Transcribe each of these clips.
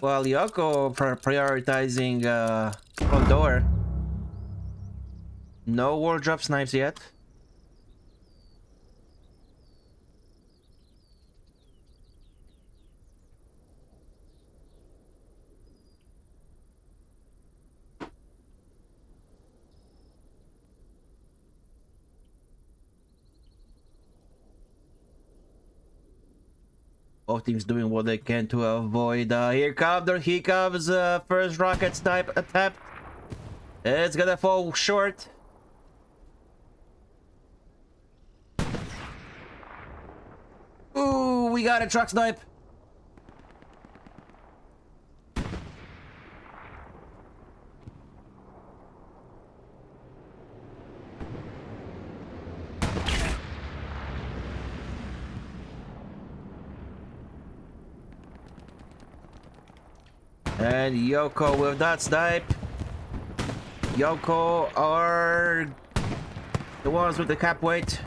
Well, Yoko prioritizing front door. No wardrop snipes yet. Both teams doing what they can to avoid. Here comes first rocket snipe attempt. It's gonna fall short. Ooh, we got a truck snipe. And Yoko with that snipe. Yoko are the ones with the cap weight.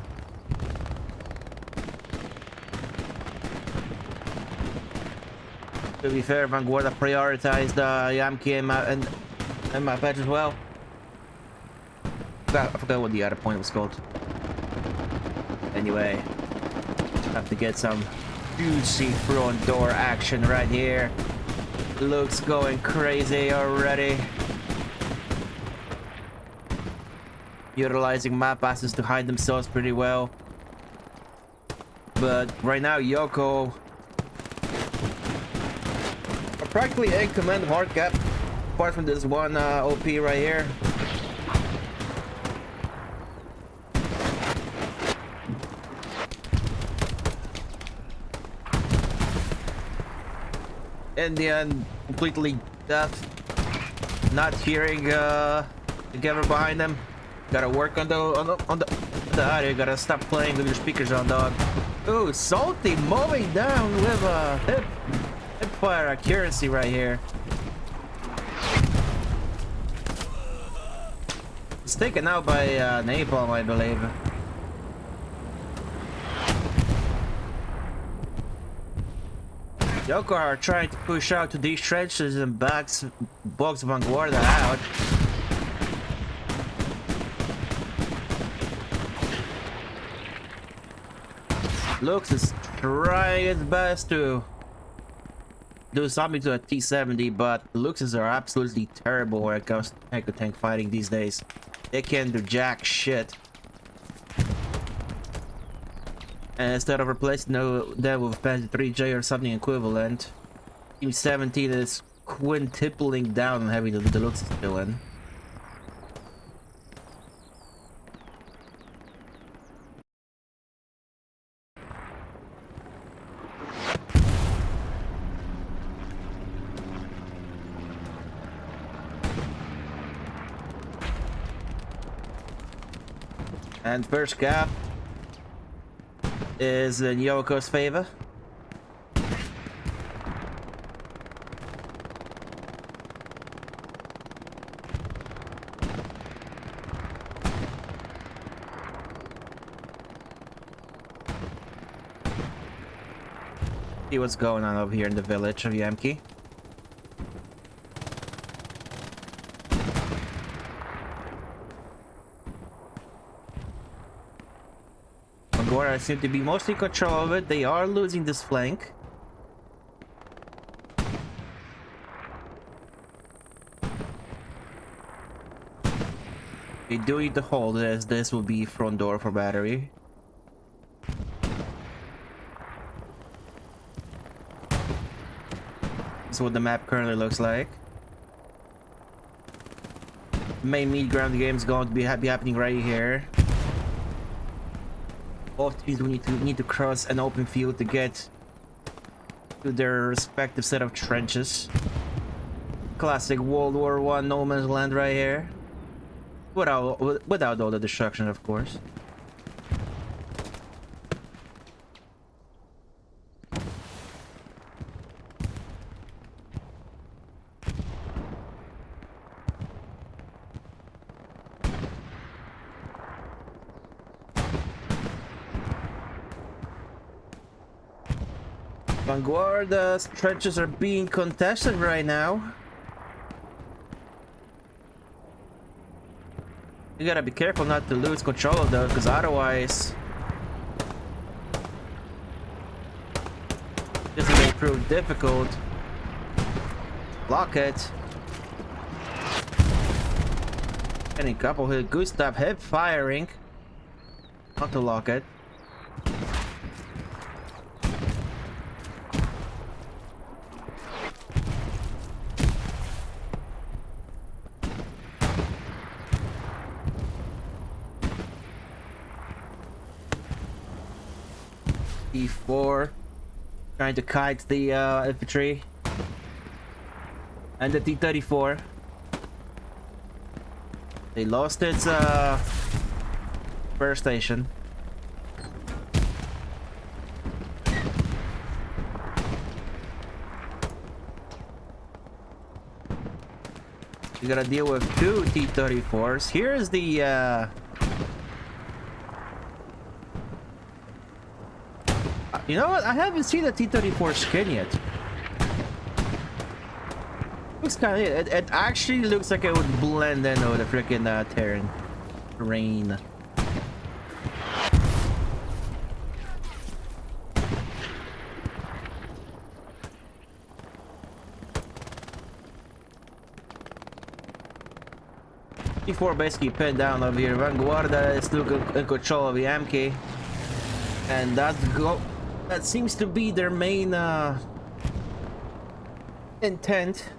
To be fair, Vanguarda prioritized Yamki and my patch as well. I forgot what the other point was called. Anyway, have to get some juicy front door action right here. Looks going crazy already. Utilizing map passes to hide themselves pretty well. But right now, Yoko are practically in command of hard cap. Apart from this one OP right here. In the end, completely deaf. Not hearing the gamer behind them. Gotta work on the audio. Gotta stop playing with your speakers on, dog. Ooh, Salty mowing down with a hip fire accuracy right here. It's taken out by Napalm, I believe. Yoko are trying to push out to these trenches and box Vanguarda out. Lux is trying its best to do something to a T-70, but Luxes are absolutely terrible when it comes to tank-to-tank fighting these days. They can't do jack shit. And instead of replacing that with Panzer 3J or something equivalent, Team 17 is quintupling down on having the Luxes still in. And first gap is in Yoko's favor. See what's going on over here in the village of Yamki. Vanguarda seem to be mostly in control of it. They are losing this flank. They do need to hold it, as this will be front door for battery. This is what the map currently looks like. Main mid ground game is going to be happening right here. Both teams will need to cross an open field to get to their respective set of trenches. Classic World War I no man's land right here. Without all the destruction, of course. Vanguarda's trenches are being contested right now. You gotta be careful not to lose control of those, because otherwise this may prove difficult. Block it. Any couple hit. Gustav hip firing. Not to lock it. E4 trying to kite the infantry and the T-34. They lost its first station. You gotta deal with two T-34s. Here's the you know what? I haven't seen a T-34 skin yet. Looks kind of it actually looks like it would blend in with the freaking terrain. T4 basically pinned down over here. Vanguarda is still in control of the MK, and that seems to be their main intent.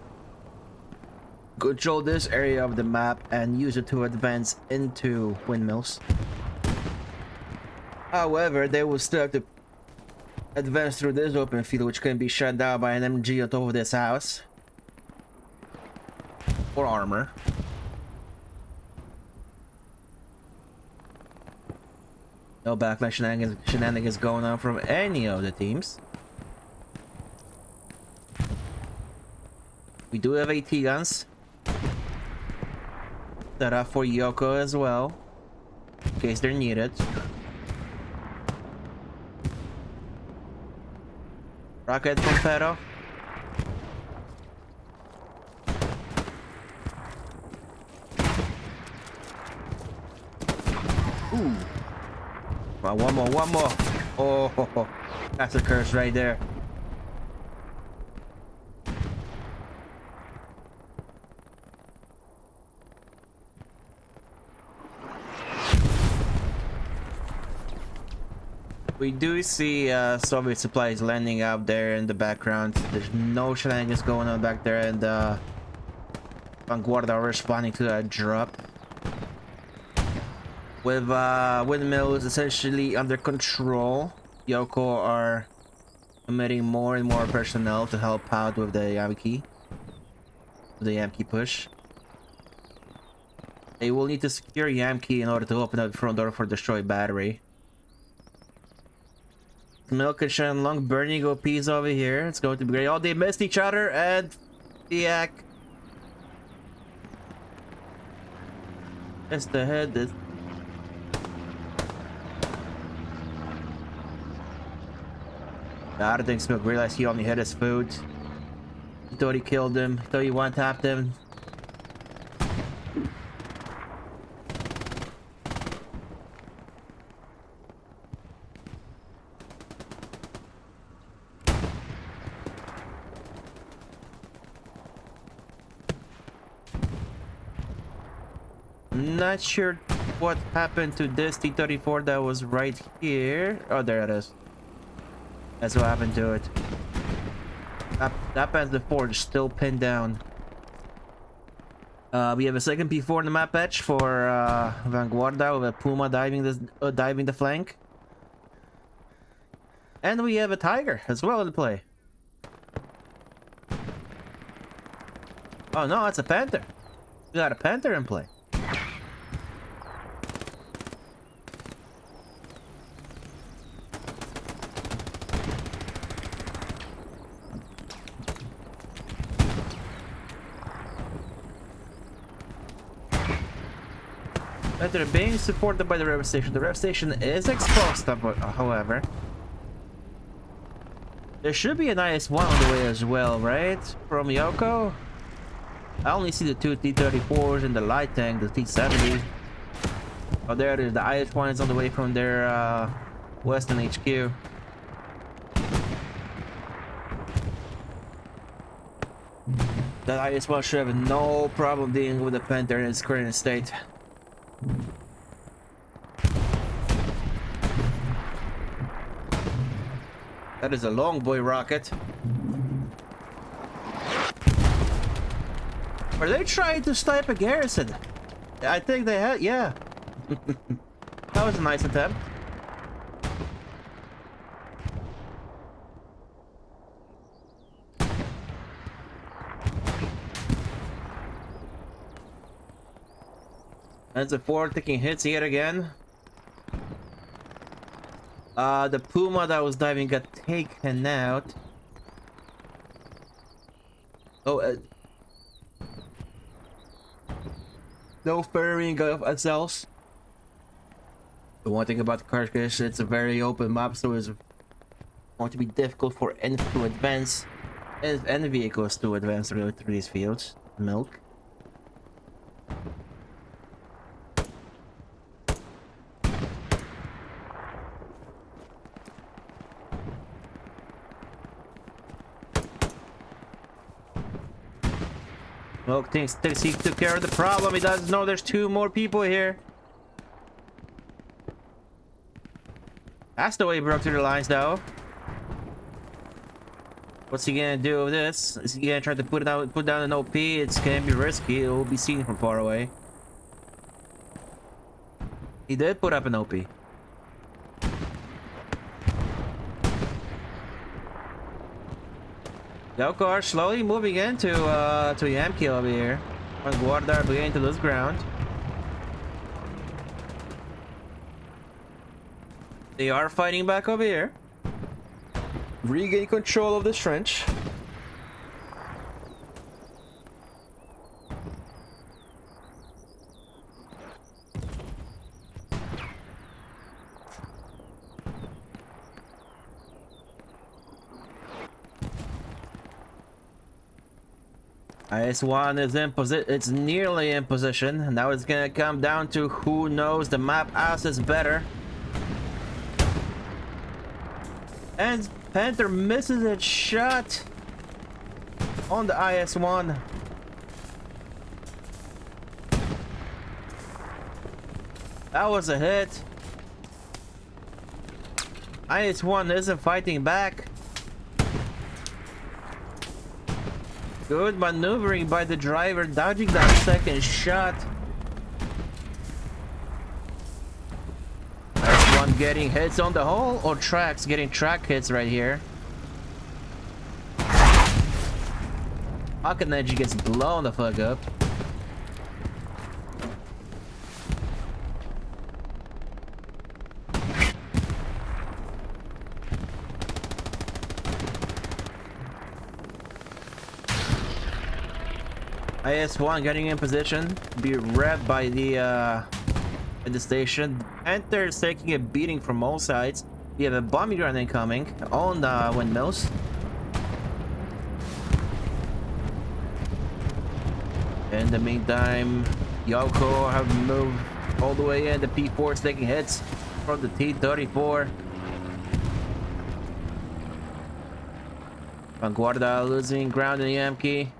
Control this area of the map and use it to advance into windmills. However, they will still have to advance through this open field, which can be shut down by an MG on top of this house or armor. No backline shenanigans going on from any of the teams. We do have AT guns set up for YOKO as well, in case they're needed. Rocket Pompero. Ooh. Well, one more. Oh, that's a curse right there. We do see Soviet supplies landing out there in the background. There's no shenanigans going on back there, and Vanguarda are responding to that drop. With windmills essentially under control, YOKO are committing more and more personnel to help out with the Yankee push. They will need to secure Yankee in order to open up the front door for destroyed battery. Milk and Shenlong burning OPs over here. It's going to be great. Oh, they missed each other, and Diak missed the head. I don't think Smoke realized he only hit his food. He thought he killed him. He thought he one-tapped him. Not sure what happened to this T-34 that was right here. Oh, there it is. That's what happened to it. That Panther 4 is still pinned down. We have a second P4 in the map edge for Vanguarda with a Puma diving the flank. And we have a Tiger as well in play. Oh no, it's a Panther. We got a Panther in play. But they're being supported by the rev station. The rev station is exposed, however. There should be an IS-1 on the way as well, right? From YOKO? I only see the two T-34s and the light tank, the T-70. Oh, there it is. The IS-1 is on the way from their Western HQ. That IS-1 should have no problem dealing with the Panther in its current state. That is a long boy rocket. Are they trying to snipe a garrison? I think they had, yeah. That was a nice attempt. That's a 4 taking hits yet again. The Puma that was diving got taken out. Oh, no ferrying of ourselves. The one thing about KURSK is it's a very open map, so it's going to be difficult for anything to advance and vehicles to advance really through these fields. Milk. Milk thinks he took care of the problem. He doesn't know there's 2 more people here. That's the way he broke through the lines, though. What's he gonna do with this? Is he gonna try to put down an OP? It's gonna be risky. It will be seen from far away. He did put up an OP. YOKO are slowly moving into to Yamki over here. VANGUARDA are beginning to lose ground. They are fighting back over here. Regain control of this trench. IS-1 is in position. It's nearly in position. Now it's gonna come down to who knows the map assets better. And Panther misses its shot on the IS-1. That was a hit. IS-1 isn't fighting back. Good maneuvering by the driver, dodging that second shot. IS-1 getting hits on the hull, or tracks, getting track hits right here. Pocket Energy gets blown the fuck up. IS-1 getting in position, be read by the station. Panther is taking a beating from all sides. We have a bombing run incoming on the windmills. In the meantime, YOKO have moved all the way in. The P4 is taking hits from the T-34. VANGUARDA losing ground in the Yamki.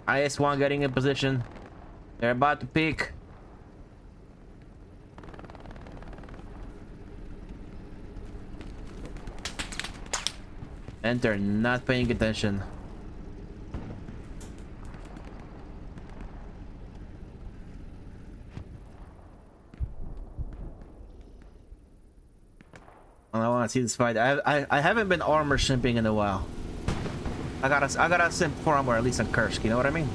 IS-1 getting in position. They're about to peak. And they're not paying attention. I want to see this fight. I haven't been armor simping in a while. I gotta simp for armor at least on KURSK, you know what I mean?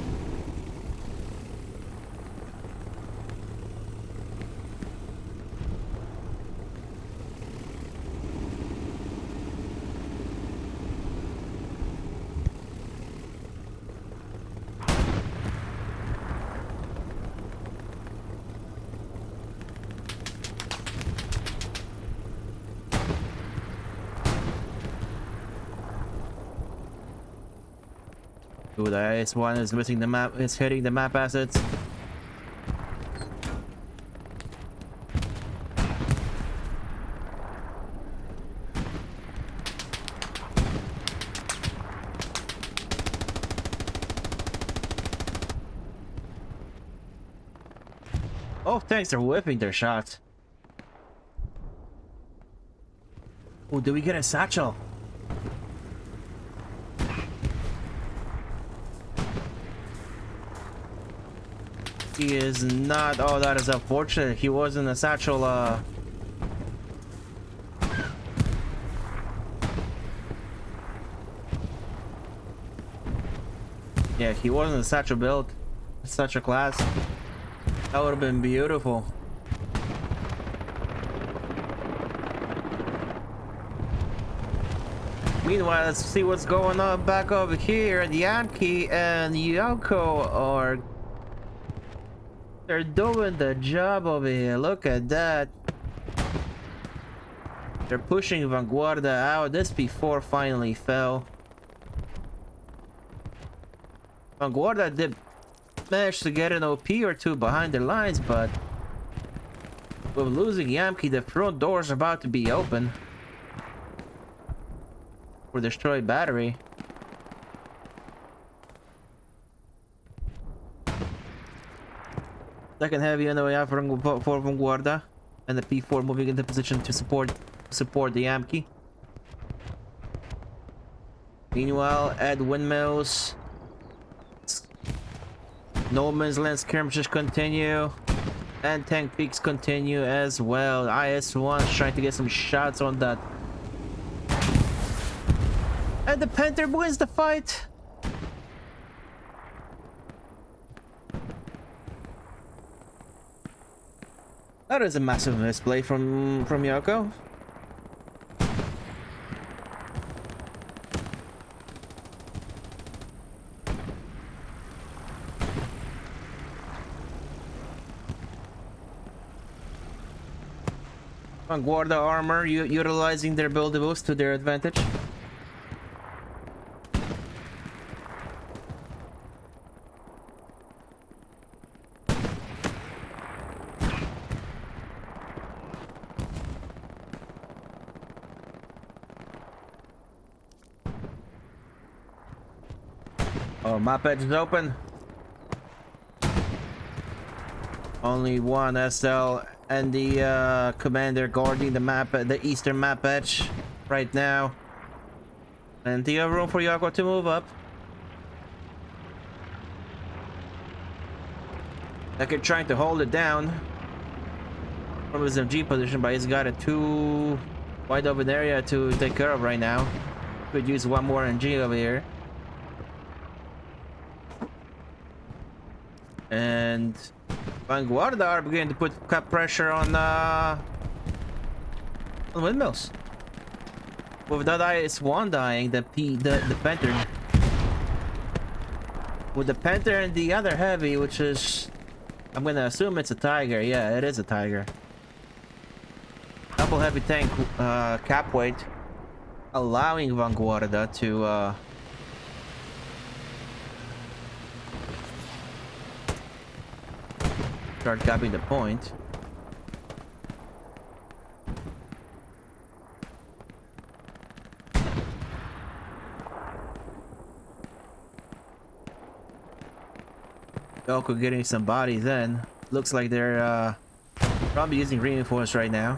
Dude, this one is missing the map. It's hitting the map assets. Oh, thanks for whipping their shots. Oh, did we get a satchel? He is not. Oh, that is unfortunate. He wasn't a satchel. Yeah, he wasn't a satchel build. Such a class. That would have been beautiful. Meanwhile, let's see what's going on back over here. Yankee and YOKO are... they're doing the job over here. Look at that. They're pushing Vanguarda out. This before finally fell. Vanguarda did manage to get an OP or two behind their lines, but with losing Yankee, the front door's about to be open for destroyed battery. Second heavy on the way out for Vanguarda, and the P4 moving into position to support the Yankee. Meanwhile, at Windmills, No Man's Land skirmishes continue, and tank peaks continue as well. IS-1's trying to get some shots on that, and the Panther wins the fight. That is a massive misplay from YOKO. Vanguarda armor utilizing their buildables to their advantage. Oh, map edge is open. Only one SL and the commander guarding the map, the eastern map edge right now. Plenty of room for YOKO to move up. They're trying to hold it down from his MG position, but he's got a too wide open area to take care of right now. Could use one more MG over here. And Vanguarda are beginning to put pressure on Windmills. With that IS-1 dying, the Panther. With the Panther and the other heavy, which is... I'm gonna assume it's a Tiger. Yeah, it is a Tiger. Double heavy tank cap weight, allowing Vanguarda to... start capping the point. YOKO getting some bodies in. Looks like they're probably using reinforce right now.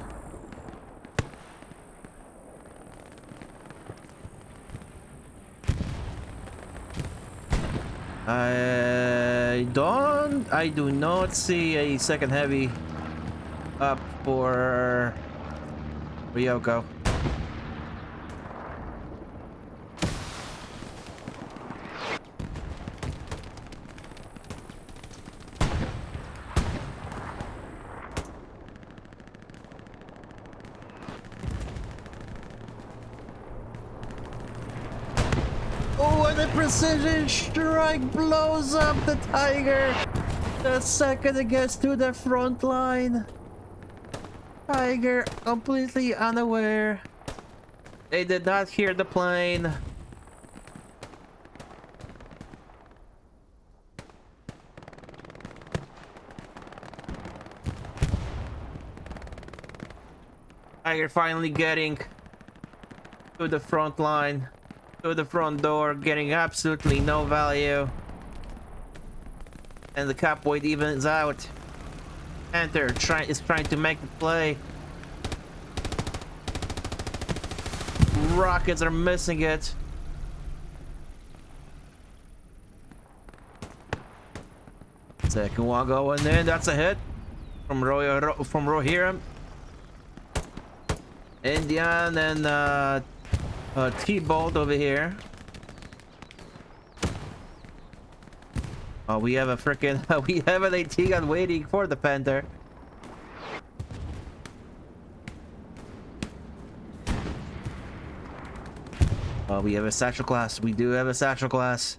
I do not see a second heavy up for YOKO. Oh, and the precision strike blows up the Tiger. The second it gets to the front line. Tiger completely unaware. They did not hear the plane. Tiger finally getting to the front line, to the front door, getting absolutely no value. And the cap weight evens out. Panther is trying to make the play. Rockets are missing it. Second one going in. That's a hit from Rohirrim. Indian and T-Bolt over here. Oh, we have a freaking we have an AT gun waiting for the Panther. Oh, we have a satchel class. We do have a satchel class.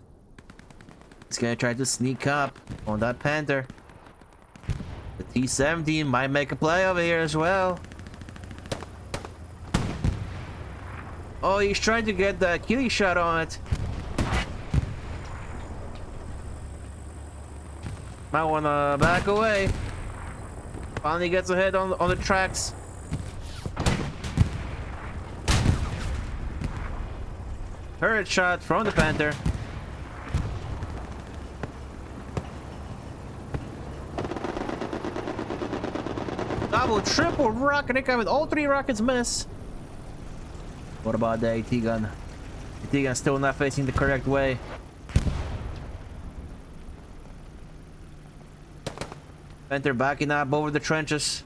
He's gonna try to sneak up on that Panther. The T-70 might make a play over here as well. Oh, he's trying to get the killing shot on it. Might wanna back away. Finally gets a hit on the tracks. Turret shot from the Panther. Double, triple rocket incoming. All three rockets miss. What about the AT gun? AT gun still not facing the correct way. Panther backing up over the trenches.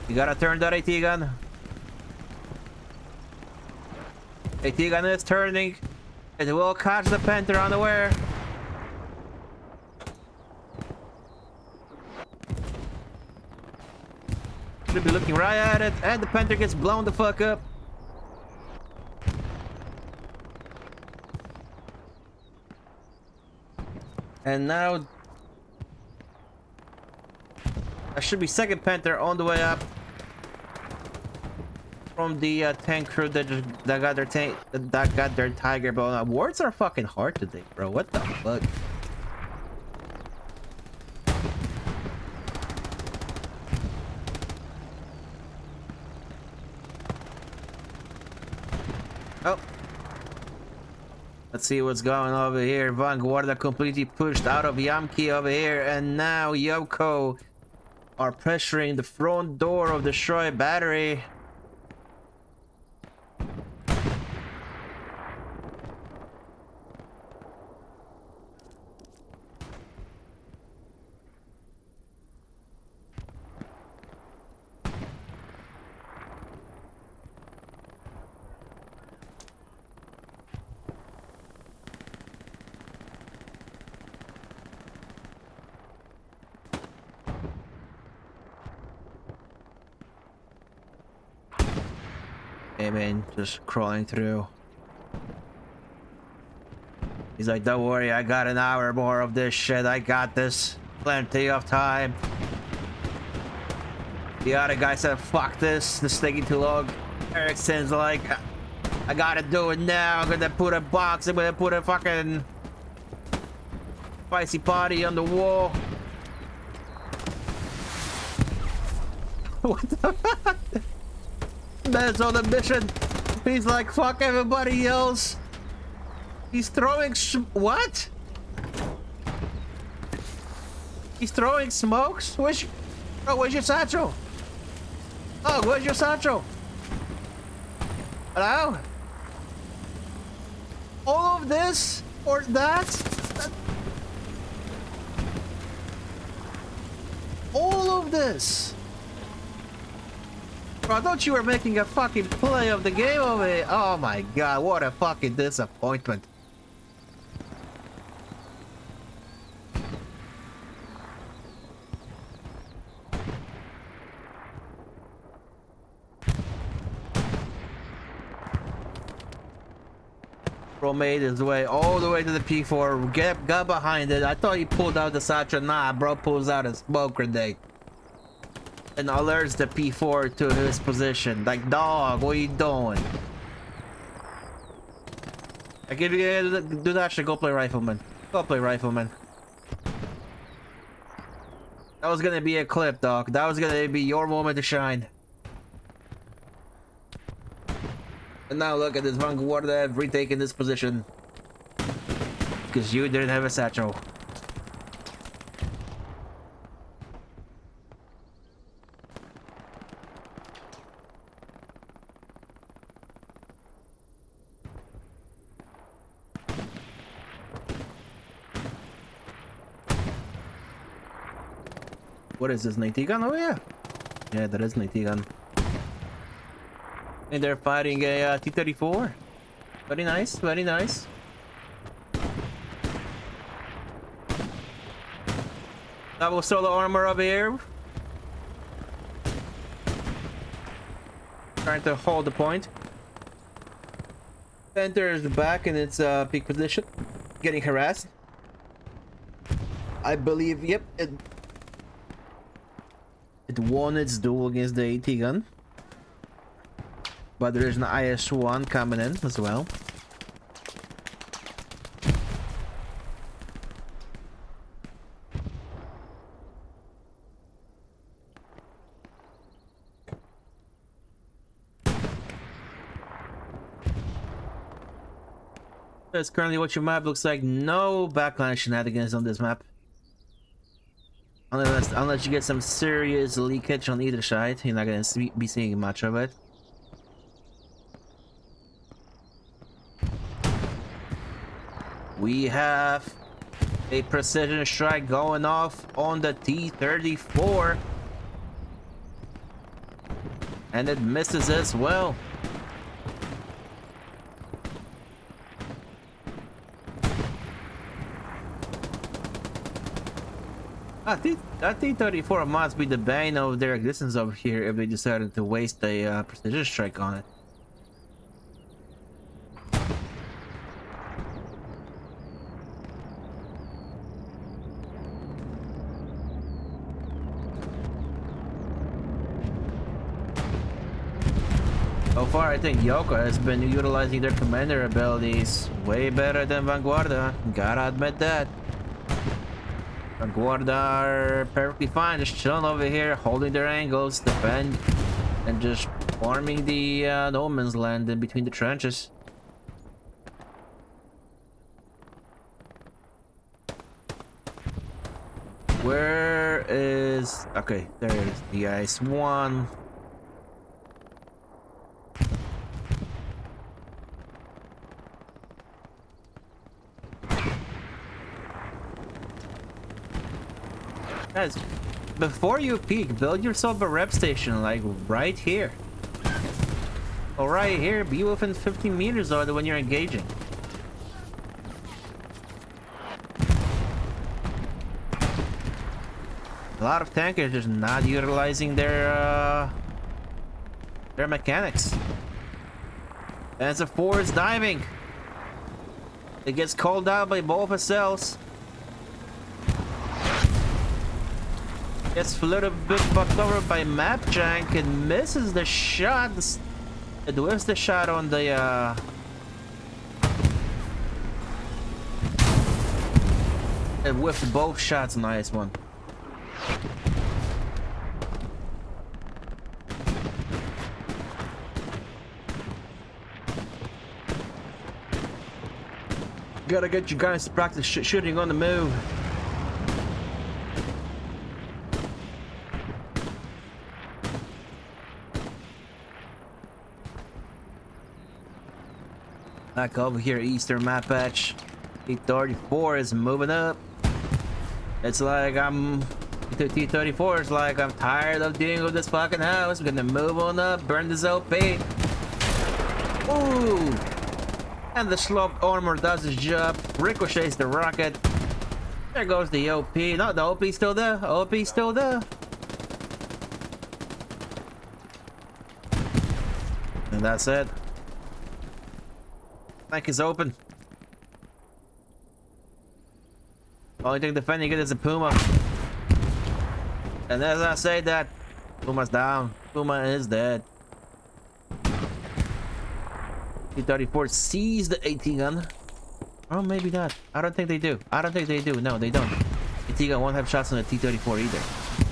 You gotta turn that AT gun. AT gun is turning. It will catch the Panther unaware. Should be looking right at it, and the Panther gets blown the fuck up. And now that should be second Panther on the way up from the tank crew that got their tank that got their Tiger. But words are fucking hard today, bro. What the fuck? Oh. Let's see what's going on over here. Vanguarda completely pushed out of Yamki over here, and now YOKO are pressuring the front door of the Shoei battery. Hey man, just crawling through. He's like, don't worry, I got an hour more of this shit. I got this. Plenty of time. The other guy said, fuck this. This is taking too long. Ericsson's like, I gotta do it now. I'm gonna put a box. I'm gonna put a fucking spicy potty on the wall. What the fuck? Man's on a mission. He's like, fuck everybody else. He's throwing what? He's throwing smokes? Where's your satchel? Oh, where's your satchel? Hello? All of this or that? All of this? Bro, I thought you were making a fucking play of the game over here. Oh my god, what a fucking disappointment. Bro made his way all the way to the P4, got behind it. I thought he pulled out the satchel. Nah, bro pulls out a smoke grenade and alerts the P4 to his position. Like, dog, what are you doing? I give you do that shit. Go play rifleman. Go play rifleman. That was gonna be a clip, dog. That was gonna be your moment to shine. And now look at this Vanguarda retaking this position. Because you didn't have a satchel. What is this, 90 gun? Oh yeah. Yeah, that is 90 gun. And they're fighting a T-34. Very nice, very nice. Double solo armor up here. Trying to hold the point. Center is back in its peak position. Getting harassed. I believe, yep, it won its duel against the AT gun. But there's an IS-1 coming in as well. That's currently what your map looks like. No backline shenanigans on this map. Unless you get some serious leakage on either side, you're not gonna be seeing much of it. We have a precision strike going off on the T-34. And it misses as well. That T-34 must be the bane of their existence over here if they decided to waste a precision strike on it. So far, I think YOKO has been utilizing their commander abilities way better than Vanguarda. Gotta admit that. Vanguarda are perfectly fine, just chilling over here, holding their angles, defend, and just farming the no man's land in between the trenches. Where is... Okay, there is the IS-1. Guys, before you peek, build yourself a rep station, like right here. Or right here, be within 15 meters of it when you're engaging. A lot of tankers just not utilizing their mechanics. Panzer IV is diving. It gets called out by both cells. Gets a little bit bucked over by map jank and misses the shot. It whiffs the shot on the it whiffed both shots on the IS-1. Gotta get you guys to practice shooting on the move. Back over here, eastern map patch. T-34 is moving up. It's like T-34 is like, I'm tired of dealing with this fucking house. We're gonna move on up, burn this OP. Ooh! And the sloped armor does its job. Ricochets the rocket. There goes the OP. No, the OP's still there. OP's still there. And that's it. Tank is open. Only thing defending it is a Puma. And as I say that, Puma's down. Puma is dead. T-34 sees the AT gun. Oh, maybe not. I don't think they do. I don't think they do. No, they don't. AT gun won't have shots on the T-34 either.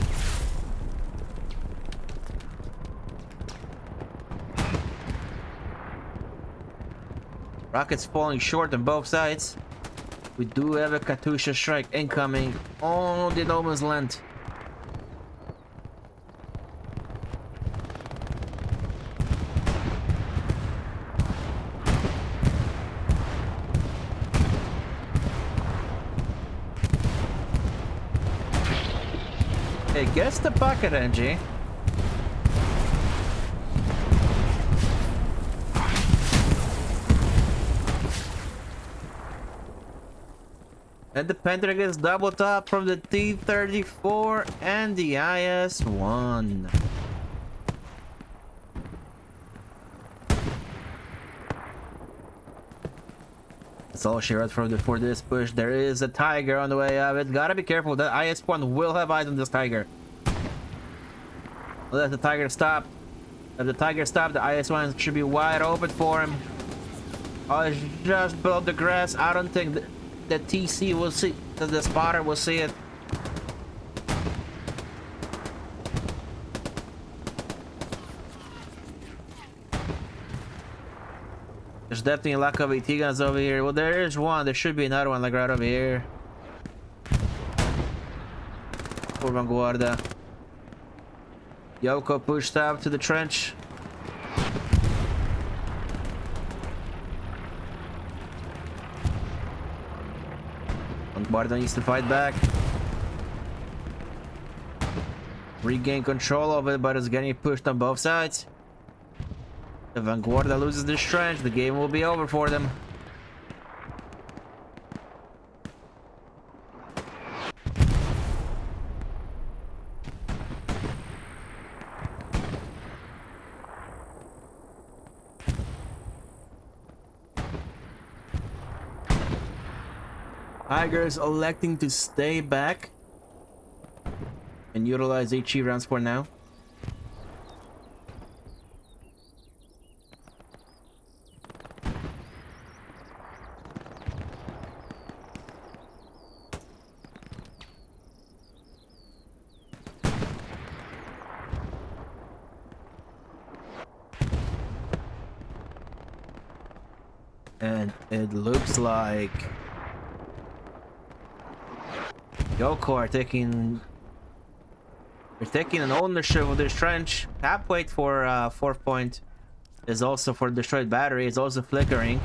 Rockets falling short on both sides. We do have a Katusha strike incoming on the no man's land. Hey, guess the pocket, NG. And the Panther gets double top from the T-34 and the IS-1. That's all she wrote for this push. There is a Tiger on the way of it. Gotta be careful. That IS-1 will have eyes on this Tiger. Let the Tiger stop. If the Tiger stops, the IS-1 should be wide open for him. Oh, it's just below the grass. I don't think the TC will see, the spotter will see it. There's definitely a lack of AT guns over here. Well, there is one. There should be another one like right over here. For Vanguarda. YOKO pushed up to the trench. Vanguarda needs to fight back. Regain control of it, but it's getting pushed on both sides. If Vanguarda loses this trench, the game will be over for them. Tigers electing to stay back and utilize HE rounds for now. And it looks like YOKO are taking an ownership of this trench. Tap weight for 4th point is also for destroyed battery. It's also flickering.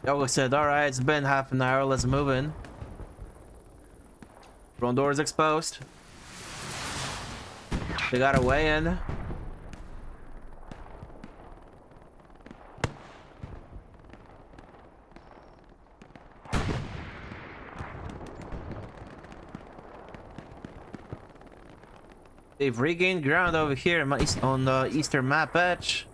YOKO said, "Alright, it's been half an hour. Let's move in." Front door is exposed. They got a way in. They've regained ground over here on the eastern map edge.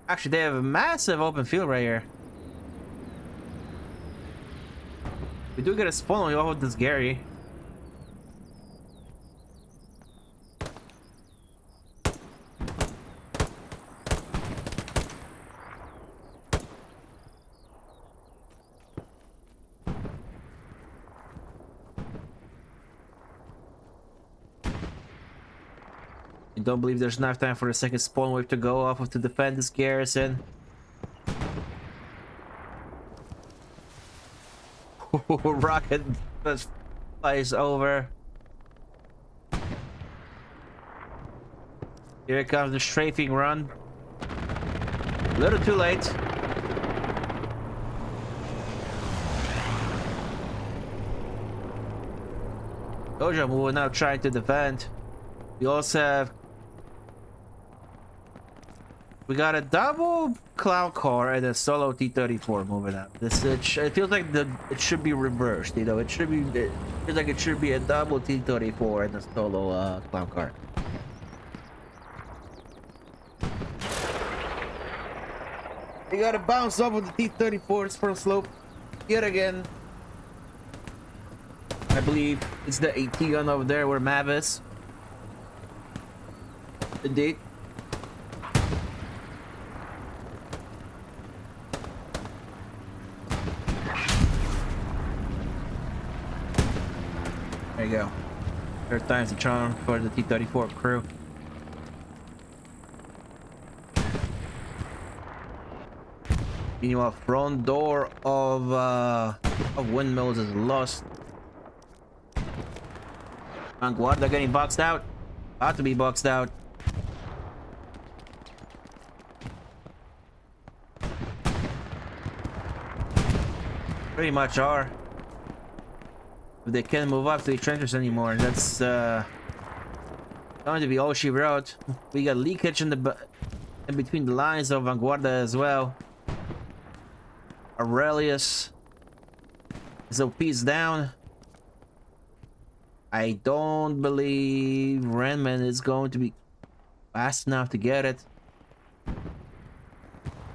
Actually, they have a massive open field right here. We do get a spawn off with this Gary. I don't believe there's enough time for the second spawn wave to go off of to defend this garrison. Rocket just flies over. Here comes the strafing run. A little too late. Dojo will now trying to defend. We also have... We got a double clown car and a solo T-34 moving up. It feels like it should be reversed, you know. It feels like it should be a double T-34 and a solo clown car. You gotta bounce off of the T-34's front slope yet again. I believe it's the AT gun over there where Mav is. Indeed. There you go. Third time's the charm for the T-34 crew. Meanwhile, front door of Windmills is lost. Vanguarda getting boxed out. About to be boxed out. Pretty much are. If they can't move up to the trenches anymore, that's going to be all she wrote. We got leakage in between the lines of Vanguarda as well. Aurelius is OP's down. I don't believe Renman is going to be fast enough to get it.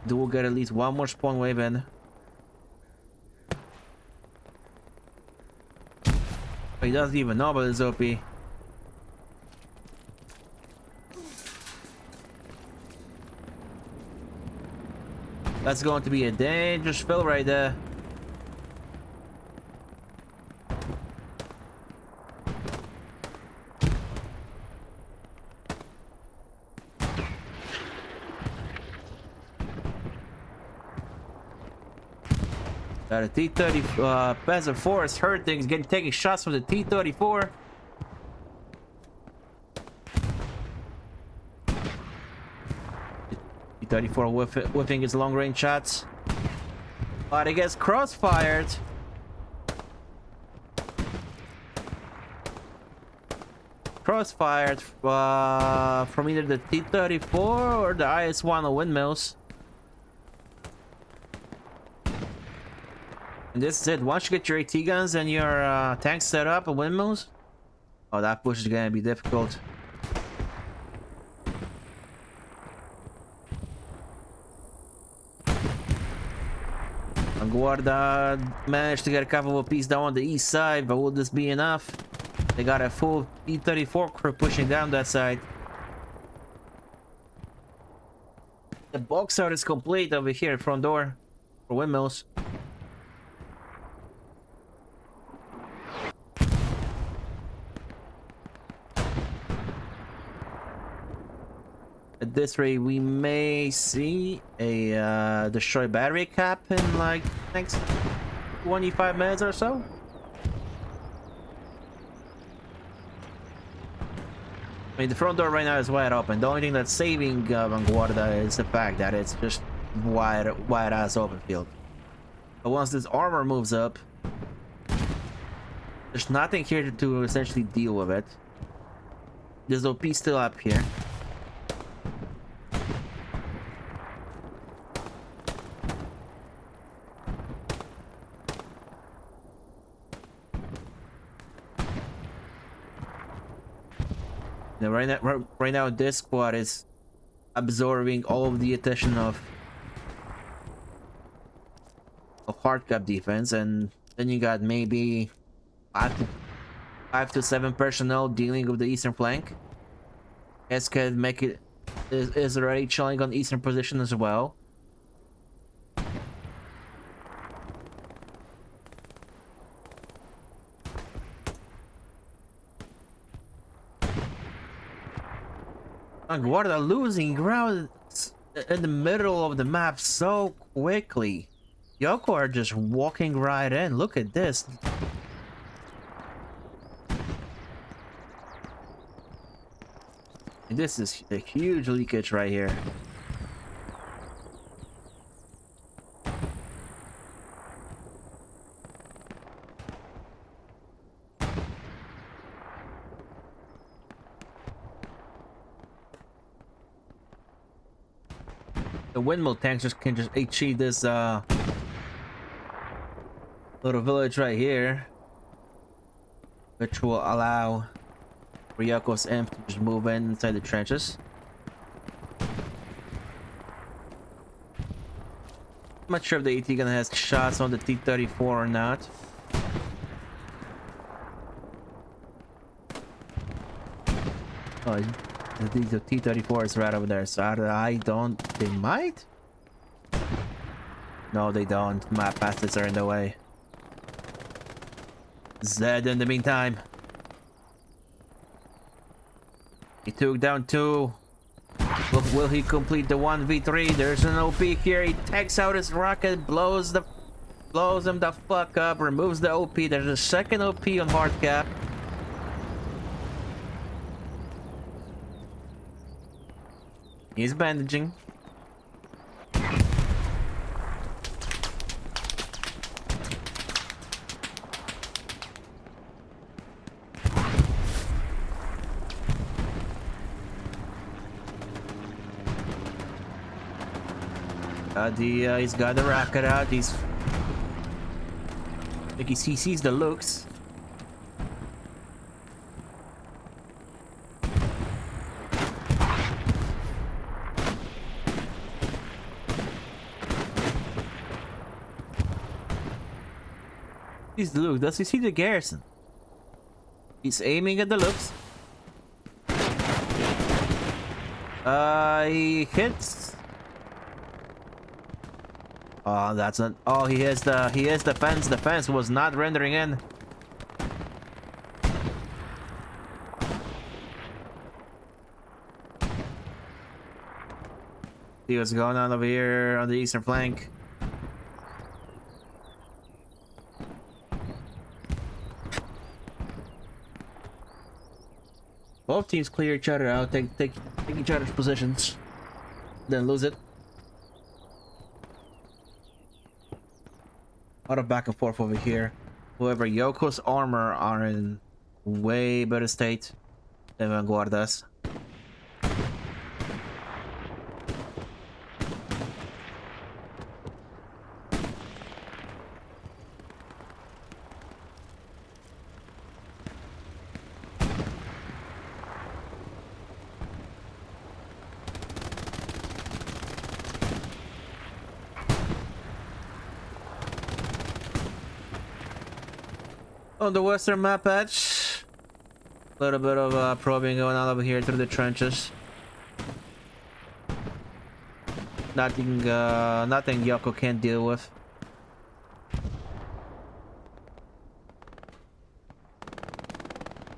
Do we'll get at least one more spawn wave in. He doesn't even know about his OP. That's going to be a dangerous fill right there. The T-30 Peasant Forest hurting, is taking shots from the T-34. T-34 whiffing his long-range shots, but it gets cross-fired. Cross-fired from either the T-34 or the IS-1 of Windmills. And this is it. Once you get your AT guns and your tanks set up at Windmills, oh, that push is gonna be difficult. Vanguarda managed to get a couple of pieces down on the east side, but will this be enough? They got a full T-34 crew pushing down that side. The box out is complete over here, front door for Windmills. At this rate, we may see a destroy battery cap in like next 25 minutes or so. I mean, the front door right now is wide open. The only thing that's saving Vanguarda is the fact that it's just wide ass open field. But once this armor moves up, there's nothing here to essentially deal with it. There's OP still up here. Right now, this squad is absorbing all of the attention of hard cap defense, and then you got maybe 5 to 7 personnel dealing with the eastern flank. HCA is already chilling on eastern position as well. Vanguarda losing ground in the middle of the map so quickly. YOKO are just walking right in. Look at this. And this is a huge leakage right here. The windmill tanks can just HE this little village right here, which will allow for YOKO's imp to just move inside the trenches. I'm not sure if the AT gun has shots on the T-34 or not. Oh, the T-34 is right over there, so I don't... They might? No, they don't. Map assets are in the way. Zed in the meantime. He took down 2. Will he complete the 1v3? There's an OP here. He takes out his rocket, blows him the fuck up, removes the OP. There's a second OP on hard cap. He's bandaging. He's got the rocket out. I think he sees the looks. He's the look. Does he see the garrison? He's aiming at the looks. He hits. Oh, that's not. Oh, he has the fence. The fence was not rendering in. See what's going on over here on the eastern flank. Both teams clear each other out, take each other's positions, then lose it. A lot of back and forth over here. However, Yoko's armor are in way better state than Vanguarda's. On the western map patch, a little bit of probing going on over here through the trenches. Nothing Yoko can't deal with.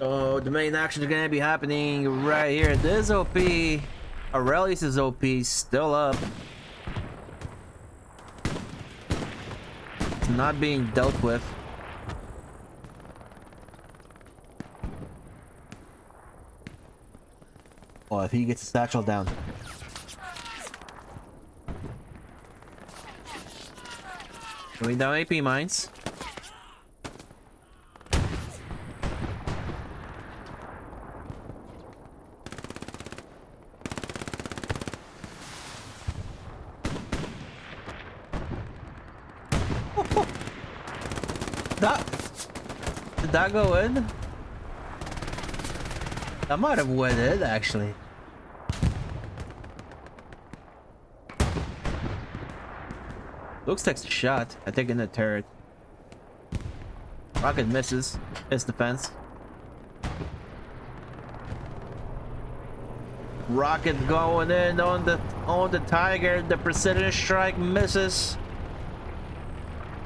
Oh, the main action is gonna be happening right here. This OP, Aurelius' OP, still up. It's not being dealt with. Oh, if he gets his satchel down. Going down AP mines. Did that go in? That might have went in, actually. Looks like a shot. I think in the turret. Rocket misses. Hits the fence. Rocket going in on the Tiger. The precision strike misses.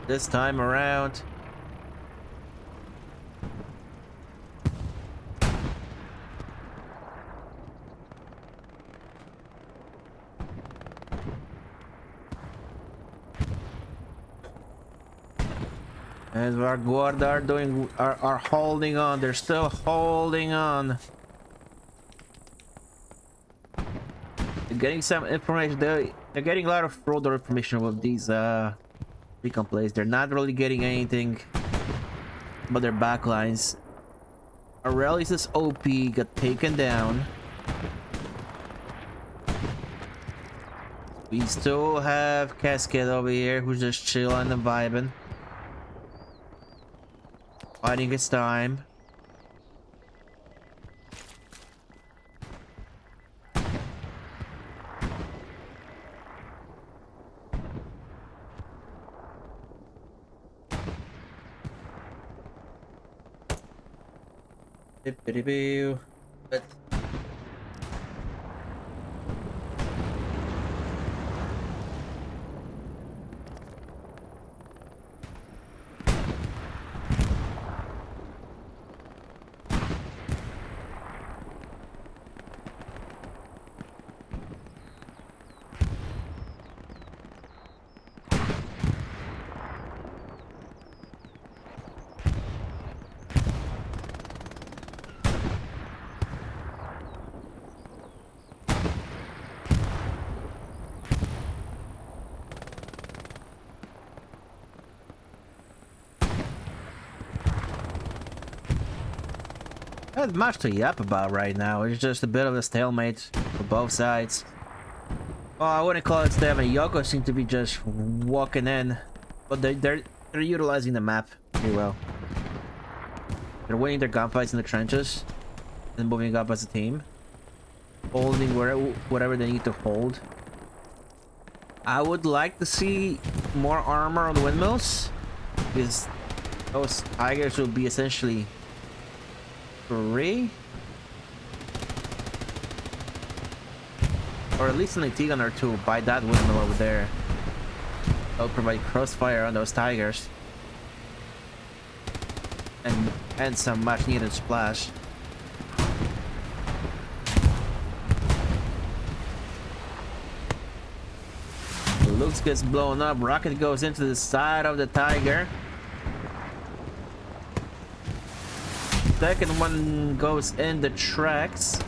This time around. As Vanguarda are holding on. They're still holding on. They're getting some information. They're getting a lot of further information with these recon plays. They're not really getting anything but their backlines. Aurelius' OP got taken down. We still have Cascade over here who's just chilling and vibing. Biding his time. But Not much to yap about right now. It's just a bit of a stalemate for both sides. Well, I wouldn't call it stalemate. Yoko seems to be just walking in, but they're utilizing the map pretty well. They're winning their gunfights in the trenches and moving up as a team, holding whatever they need to hold. I would like to see more armor on the windmills, because those tigers will be essentially free, or at least an AT gun or two by that windmill over there. That'll provide crossfire on those tigers and some much needed splash. Lux gets blown up. Rocket goes into the side of the tiger. Second one goes in the tracks.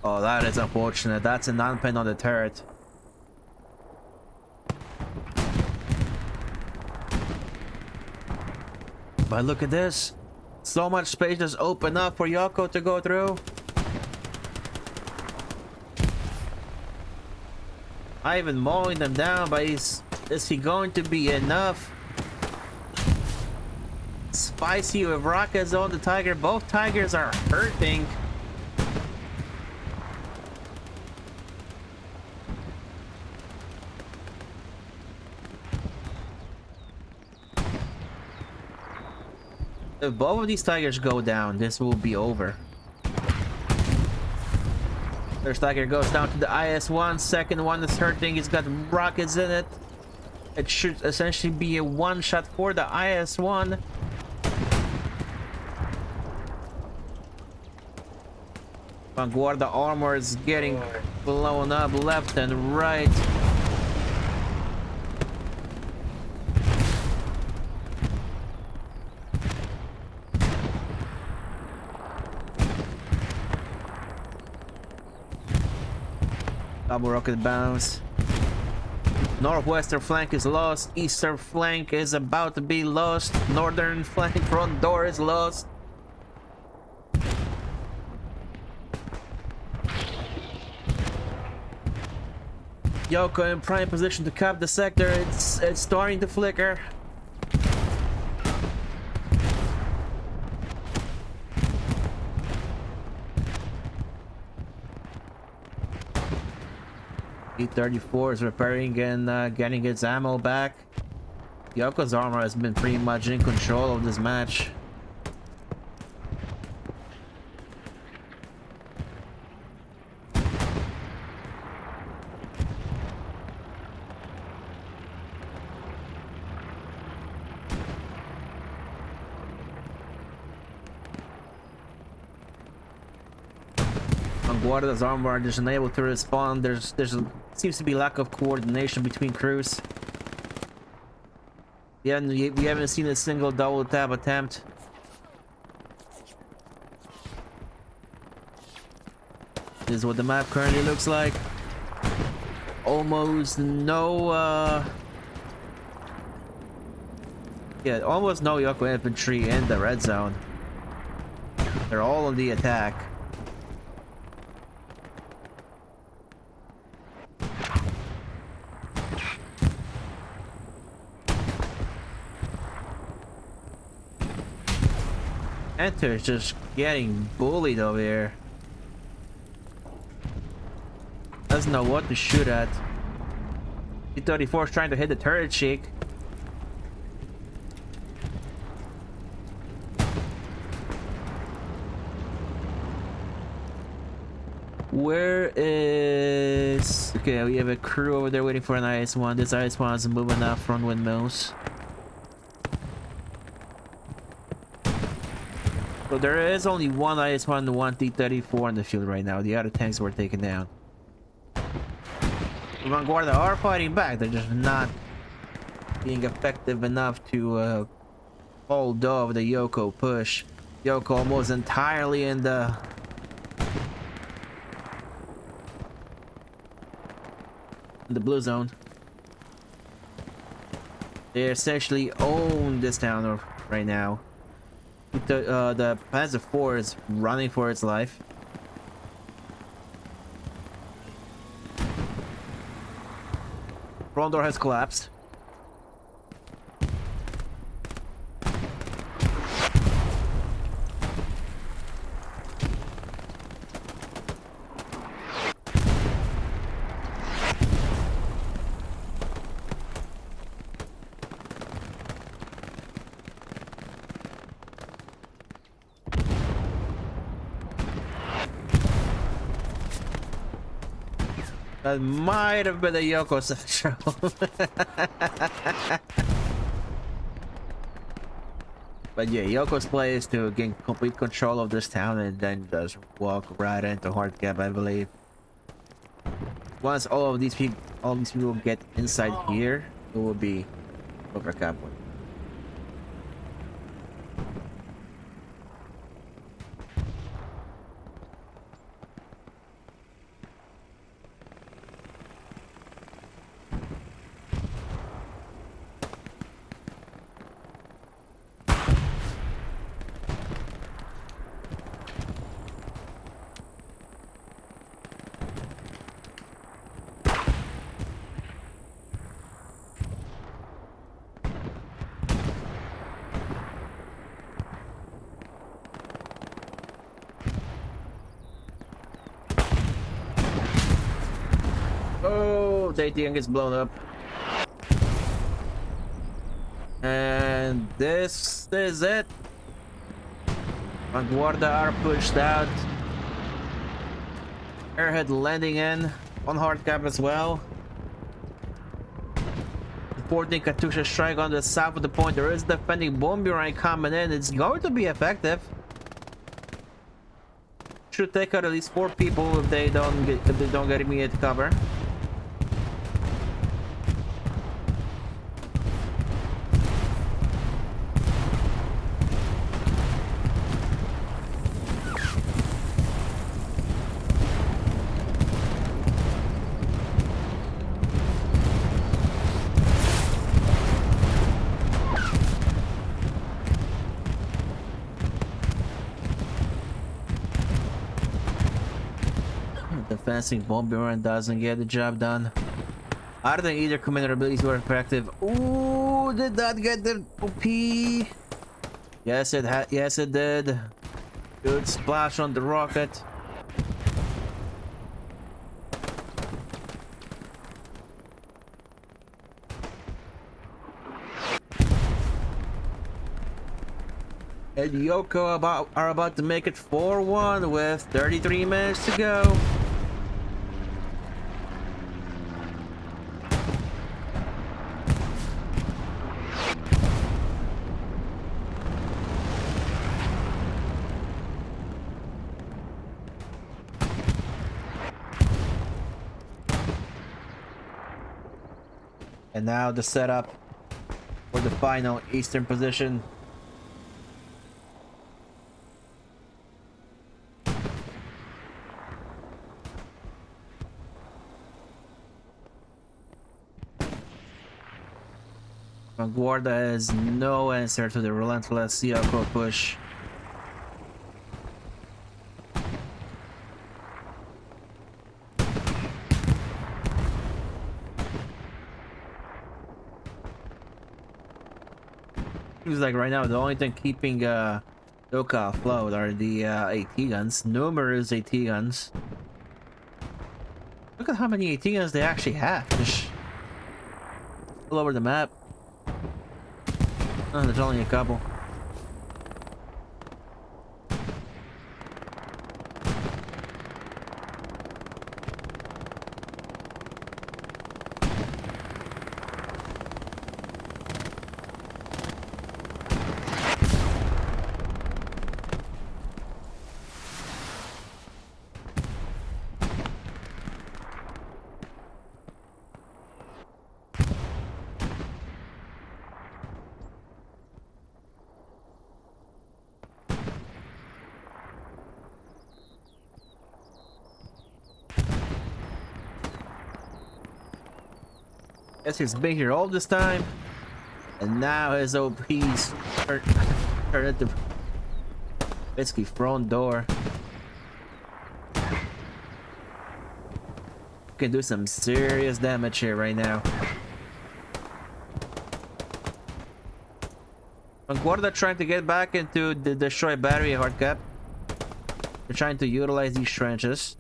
Oh, that is unfortunate. That's a non-pin on the turret. But look at this. So much space just opened up for Yoko to go through. I even mowing them down, but is he going to be enough? Spicy with rockets on the tiger. Both tigers are hurting. If both of these tigers go down, this will be over. First tiger goes down to the IS-1. Second one is hurting. It's got rockets in it. It should essentially be a one-shot for the IS-1. Vanguarda armor is getting blown up left and right. Double rocket bounce. Northwestern flank is lost. Eastern flank is about to be lost. Northern flank front door is lost. Yoko in prime position to cap the sector. It's starting to flicker. T-34 is repairing and getting its ammo back. Yoko's armor has been pretty much in control of this match. Vanguarda's armor are just unable to respond. There's seems to be lack of coordination between crews. We haven't seen a single double tap attempt. This is what the map currently looks like. Almost no yeah, almost no Yoko infantry in the red zone. They're all on the attack. Enter is just getting bullied over here. Doesn't know what to shoot at. T-34 is trying to hit the turret cheek. Where is... Okay, we have a crew over there waiting for an IS-1. This IS-1 is moving up front windmills. So there is only one IS-1 and one T-34 in the field right now. The other tanks were taken down. The Vanguarda are fighting back. They're just not being effective enough to hold off the Yoko push. Yoko almost entirely in the blue zone. They essentially own this town right now. The Panzer IV is running for its life. Front door has collapsed. That might have been a Yoko show. But yeah, Yoko's play is to gain complete control of this town and then just walk right into hard cap, I believe. Once all these people get inside here, it will be over cap. Oh, the ATM gets blown up. And this is it. Vanguarda are pushed out. Airhead landing in on hard cap as well. Supporting Katusha strike on the south of the point. There is defending Bomberang coming in. It's going to be effective. Should take out at least 4 people if they don't get immediate cover. Defensing Bomberang doesn't get the job done. I don't think either commander abilities were effective. Ooh, did that get the OP? Yes, it did. Good splash on the rocket. And Yoko are about to make it 4-1 with 33 minutes to go. And now the setup for the final eastern position. Vanguarda has no answer to the relentless Yoko push. Seems like right now the only thing keeping Yoko afloat are the AT guns, numerous AT guns. Look at how many AT guns they actually have. Just all over the map. Oh, there's only a couple. Guess he's been here all this time, and now his OP's turned into basically front door. Can do some serious damage here right now. VANGUARDA trying to get back into the destroy battery hard cap. They're trying to utilize these trenches.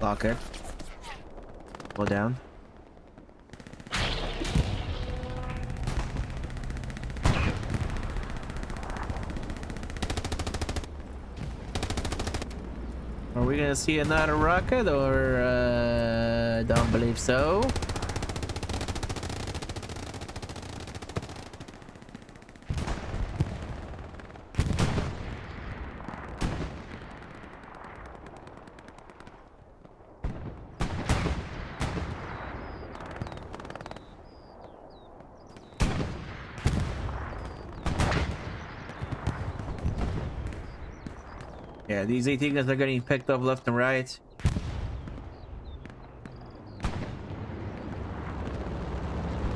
Lock it. Go down. Are we gonna see another rocket, or don't believe so? Yeah, these 18 guns are getting picked up left and right.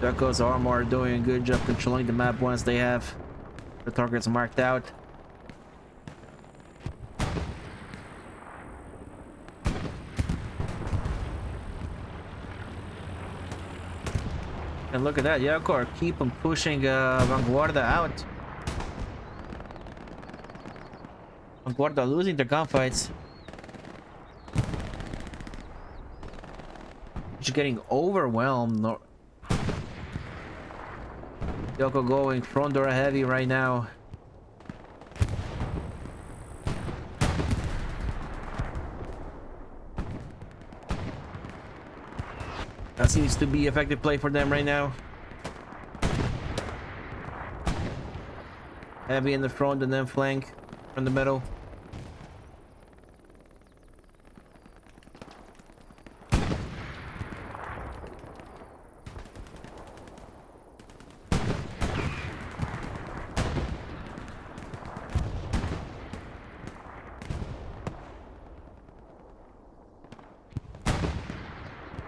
YOKO's armor are doing a good job controlling the map once they have the targets marked out. And look at that, YOKO are keep on pushing VANGUARDA out. VANGUARDA losing their gunfights. Just getting overwhelmed. YOKO going front door heavy right now. That seems to be effective play for them right now. Heavy in the front and then flank from the middle.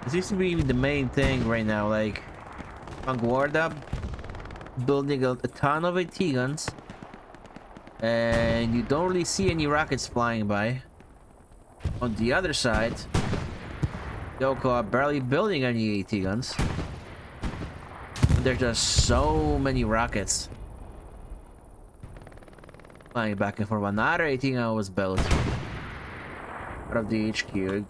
This seems to be the main thing right now, like VANGUARDA building a ton of AT guns, and you don't really see any rockets flying by. On the other side, YOKO are barely building any AT guns. There's just so many rockets flying back and forth. Another AT gun was built out of the HQ.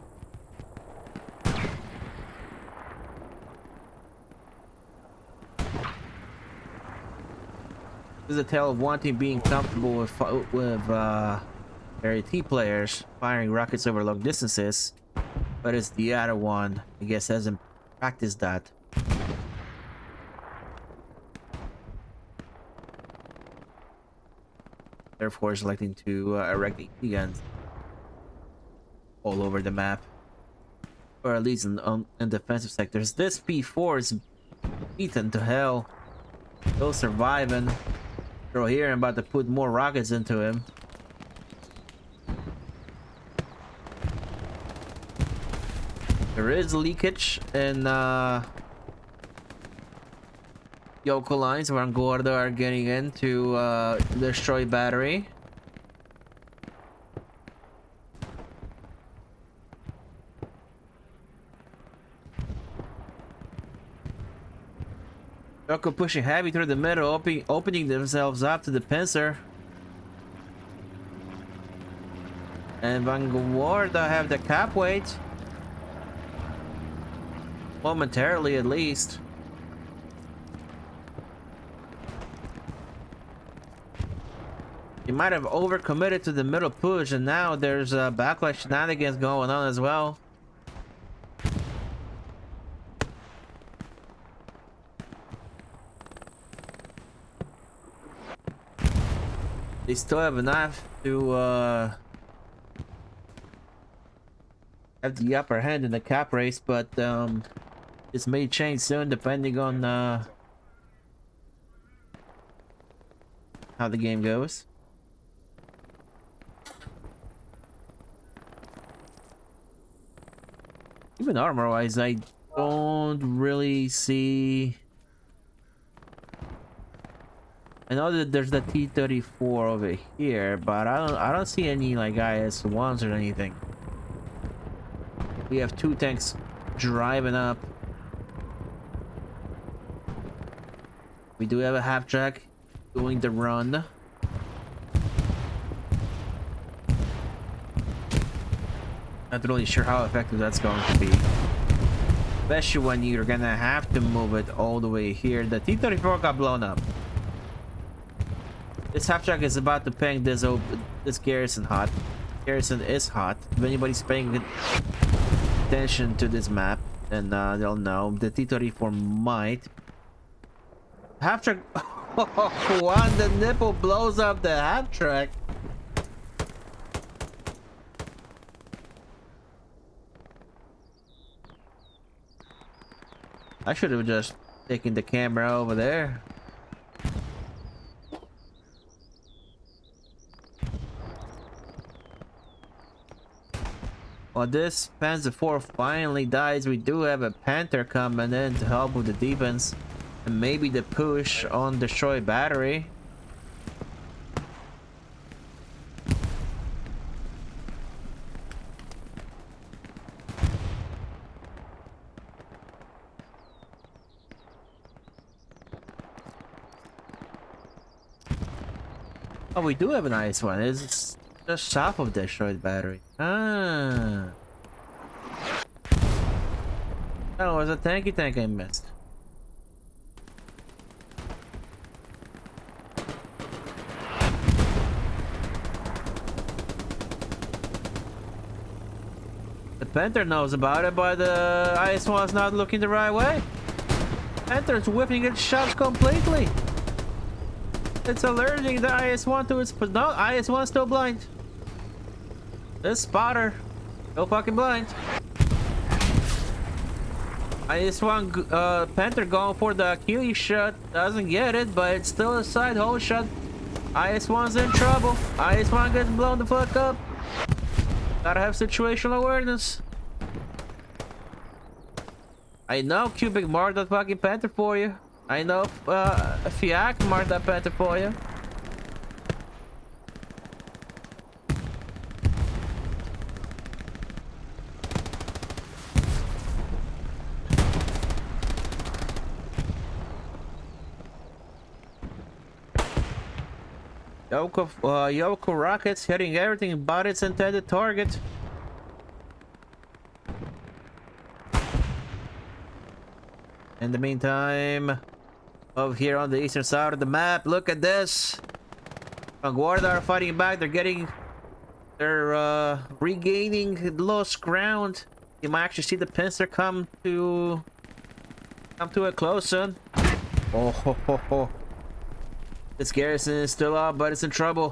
This is a tale of one team being comfortable with their AT players firing rockets over long distances, but it's the other one, I guess, hasn't practiced that. Therefore, selecting to erect AT guns all over the map, or at least in defensive sectors. This P4 is beaten to hell. Still surviving. Throw here, I'm about to put more rockets into him. There is leakage in YOKO lines. VANGUARDA are getting in to destroy battery. YOKO pushing heavy through the middle, opening themselves up to the pincer. And VANGUARDA have the cap weight. Momentarily, at least. He might have overcommitted to the middle push, and now there's backlash shenanigans going on as well. They still have enough to have the upper hand in the cap race, but this may change soon depending on how the game goes. Even armor wise, I don't really see. I know that there's the T-34 over here, but I don't see any like IS-1s or anything. We have 2 tanks driving up. We do have a half-track doing the run. Not really sure how effective that's going to be. Especially when you're gonna have to move it all the way here. The T-34 got blown up. This half-track is about to ping this garrison hot. Garrison is hot. If anybody's paying attention to this map, then they'll know. The T-34 might. Half-track... When the nipple blows up the half-track. I should have just taken the camera over there. While this Panzer IV finally dies, we do have a Panther coming in to help with the defense and maybe the push on destroy battery. Oh, we do have a nice one. It's just south of destroyed battery. Ah. Oh, it was a tanky tank I missed. The Panther knows about it, but the IS-1's not looking the right way. Panther's whipping its shots completely. It's alerting the IS-1 to its... No, IS-1's still blind. This spotter. Still fucking blind. IS-1 Panther going for the Achilles shot. Doesn't get it, but it's still a side hole shot. IS-1's in trouble. IS-1 gets blown the fuck up. Gotta have situational awareness. I know Cubic marked that fucking Panther for you. I know Fiac marked that Panther for you. YOKO rockets hitting everything but its intended target. In the meantime, over here on the eastern side of the map, look at this. VANGUARDA are fighting back. They're regaining lost ground. You might actually see the pincer come to a close soon. Oh ho ho ho. This garrison is still up, but it's in trouble.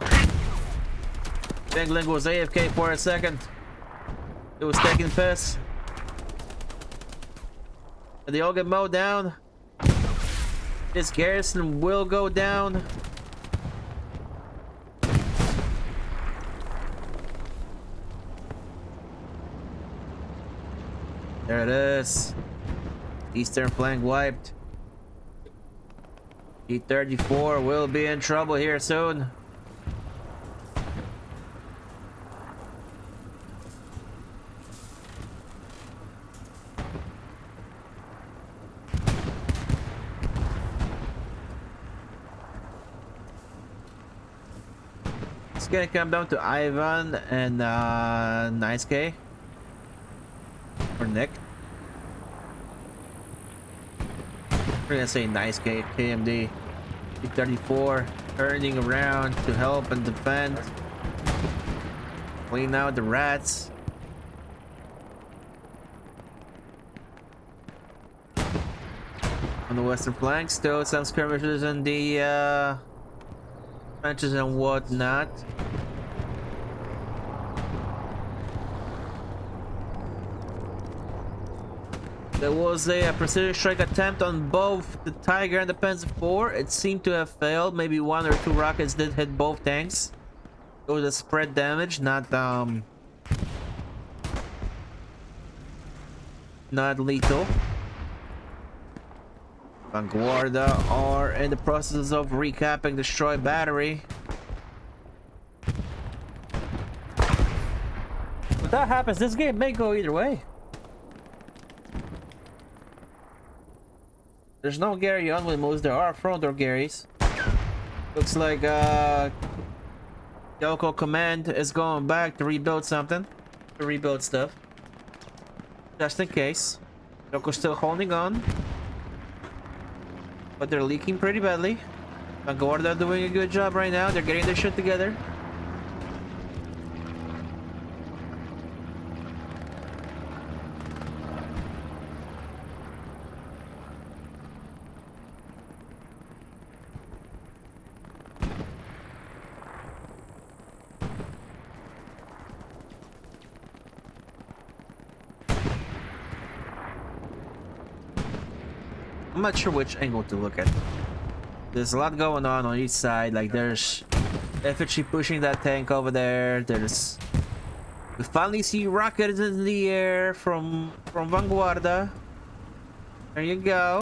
Bingling was AFK for a second. It was taking piss. And they all get mowed down. This garrison will go down. There it is. Eastern flank wiped. T-34 will be in trouble here soon. It's gonna come down to Ivan and Nice K or Nick. We're gonna say Nice K, KMD. T-34 turning around to help and defend. Clean out the rats. On the western flank, still some skirmishes in the trenches and whatnot. There was a precision strike attempt on both the Tiger and the Panzer IV. It seemed to have failed. Maybe 1 or 2 rockets did hit both tanks. It was a spread damage, not lethal. VANGUARDA are in the process of recapping destroy battery. If that happens, this game may go either way. There's no Gary on windmills. There are front door Garys. Looks like YOKO command is going back to rebuild something. To rebuild stuff. Just in case. YOKO's still holding on. But they're leaking pretty badly. VANGUARDA doing a good job right now. They're getting their shit together. I'm not sure which angle to look at. There's a lot going on each side. Like there's infantry pushing that tank over there. There's we finally see rockets in the air from VANGUARDA. There you go.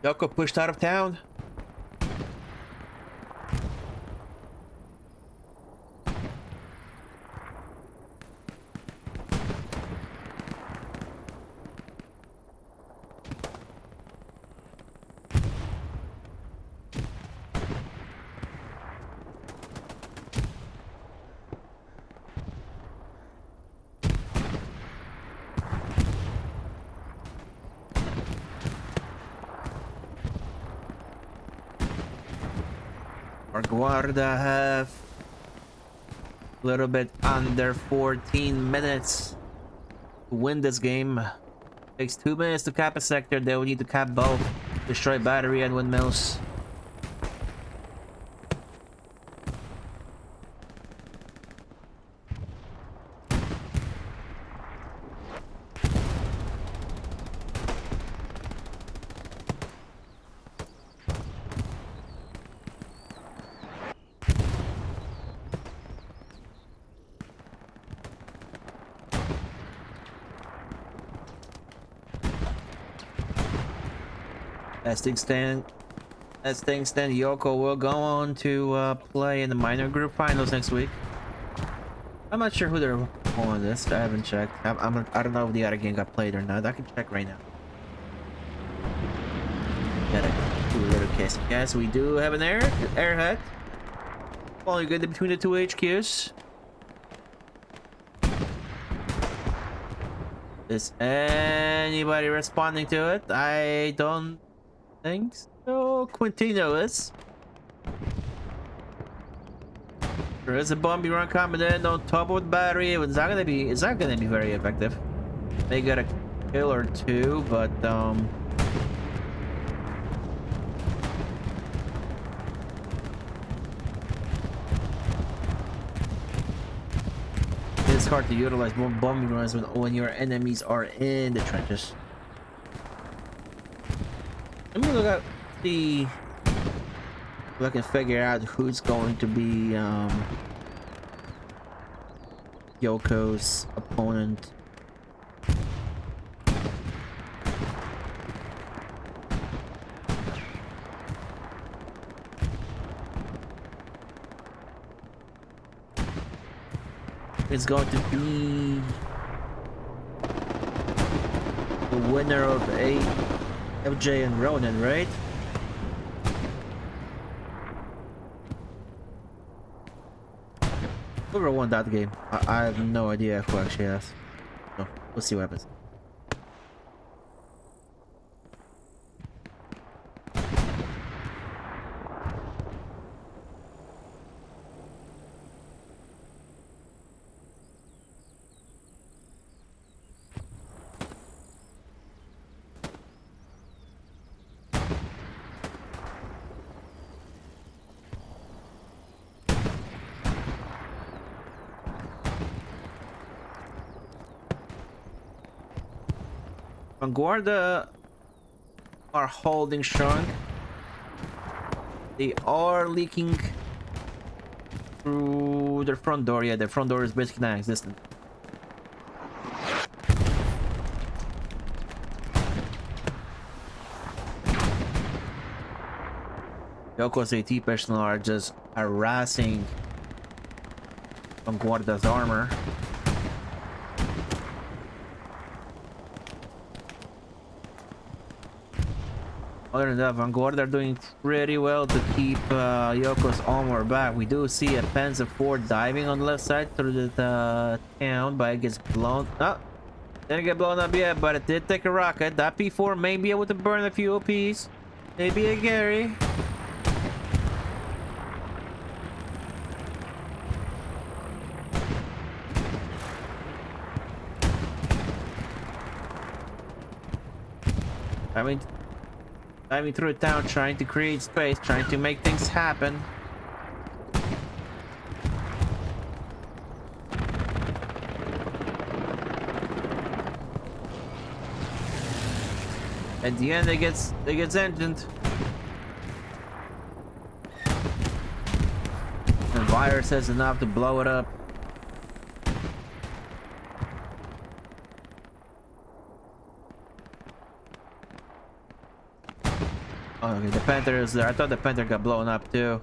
YOKO pushed out of town. VANGUARDA have a little bit under 14 minutes to win this game. Takes 2 minutes to cap a sector. They will need to cap both. Destroy battery and windmills. As things stand, YOKO will go on to play in the minor group finals next week. I'm not sure who they're pulling this. I haven't checked. I don't know if the other game got played or not. I can check right now. Gotta do a little case. Yes, we do have an airhead. Only good between the two HQs. Is anybody responding to it? I don't think so. Quintino is. There is a bombing run coming in on top of the battery. It's not gonna be very effective. They got a kill or two, but it's hard to utilize more bombing runs when your enemies are in the trenches. Let me look at the if I can figure out who's going to be YOKO's opponent. It's going to be the winner of FJ and Ronan, right? Whoever won that game, I have no idea who actually has. So we'll see what happens. Vanguarda are holding strong. They are leaking through their front door. Yeah, their front door is basically non-existent. Yoko's AT personnel are just harassing Vanguarda's armor. Other than that, Vanguard are doing pretty well to keep Yoko's armor back. We do see a Panzer IV diving on the left side through the town, but it gets blown up. Didn't get blown up yet, but it did take a rocket. That P4 may be able to burn a few OPs. Maybe a Gary. I mean, diving through a town, trying to create space, trying to make things happen. At the end, it gets engined. The virus has enough to blow it up. Oh, okay, the Panther is there. I thought the Panther got blown up too.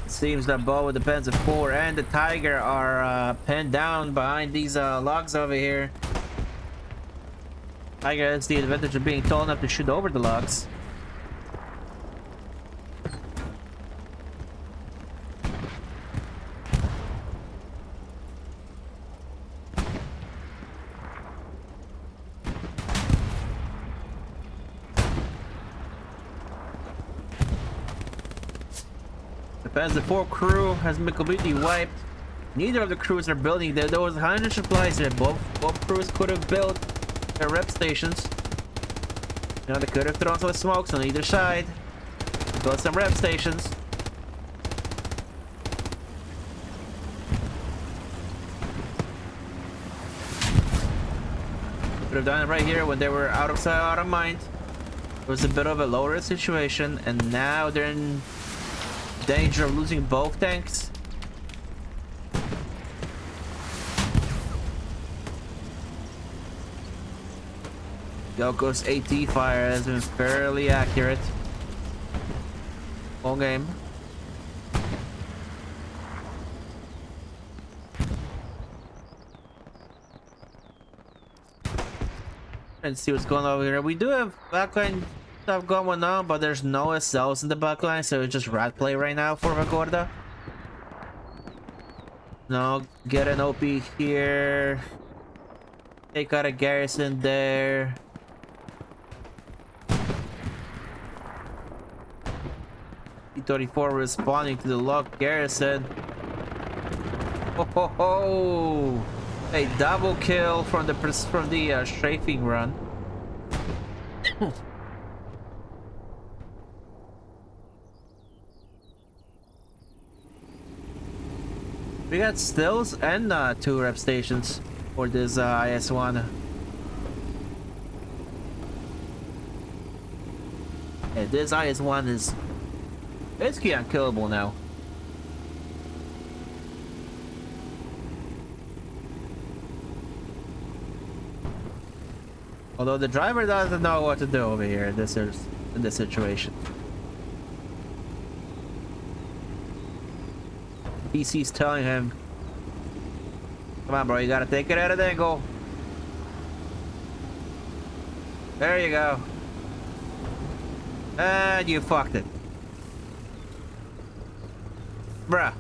It seems that both the Panzer IV and the Tiger are pinned down behind these logs over here. Tiger has the advantage of being tall enough to shoot over the logs. Panzer IV crew has been completely wiped. Neither of the crews are building. There was 100 supplies there. Both crews could have built their rep stations. You know, they could have thrown some smokes on either side. Built some rep stations. Could have done it right here when they were out of sight, out of mind. It was a bit of a low risk situation, and now they're in danger of losing both tanks. Yoko's AT fire has been fairly accurate all game. Let's see what's going on over here. We do have backline stuff going on, but there's no SLs in the backline, so it's just rat play right now for Vanguarda. No, get an OP here. Take out a garrison there. T-34 responding to the locked garrison. Ho ho ho! A double kill from the strafing run. We got stills and 2 rep stations for this IS-1. Yeah, this IS-1 is basically unkillable now. Although the driver doesn't know what to do over here in this situation. PC's telling him, come on bro, you gotta take it at an angle. There you go. And you fucked it. Bruh.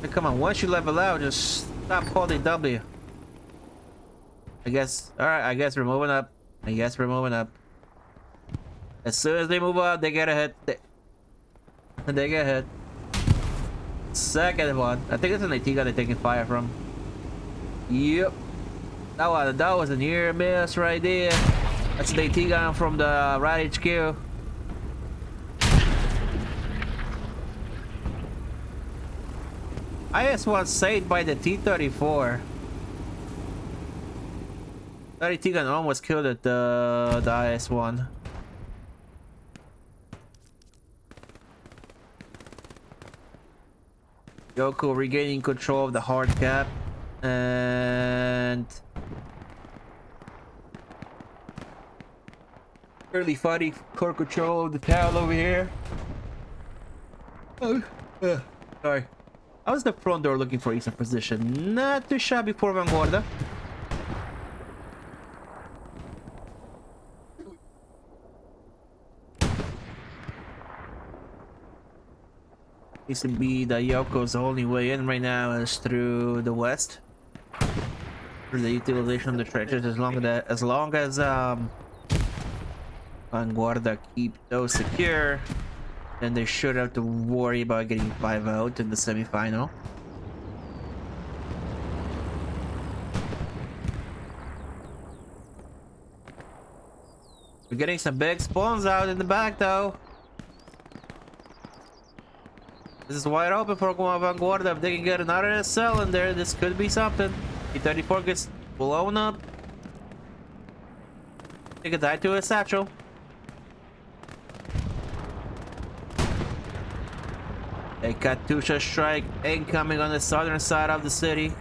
Hey, come on, once you level out, just stop holding W. I guess, alright, I guess we're moving up. As soon as they move up, they get a hit. They get hit. Second one. I think it's an AT gun they're taking fire from. Yep. That was a near miss right there. That's the AT gun from the right HQ. IS was saved by the T-34. That AT gun almost killed it, the IS-1. YOKO regaining control of the hard cap. And... early fighting core control of the town over here. Oh, sorry. I was the front door looking for eastern position. Not too shabby for Vanguarda. Seems to be that Yoko's only way in right now is through the west. For the utilization of the trenches, as long as Vanguarda keep those secure, then they should have to worry about getting 5 out in the semi-final. We're getting some big spawns out in the back though. This is wide open for Vanguarda. If they can get another SL in there, this could be something. T-34 gets blown up. They could die to a satchel. A Katusha strike incoming on the southern side of the city.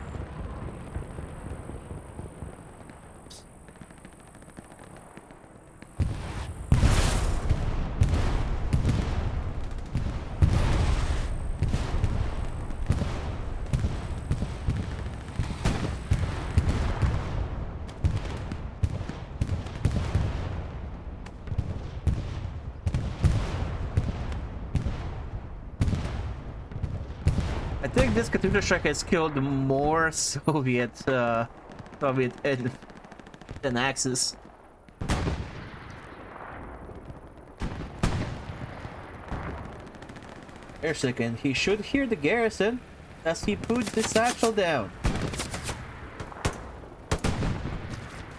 I think this Katusha strike has killed more Soviet than Axis. Wait a second, he should hear the garrison as he puts the satchel down.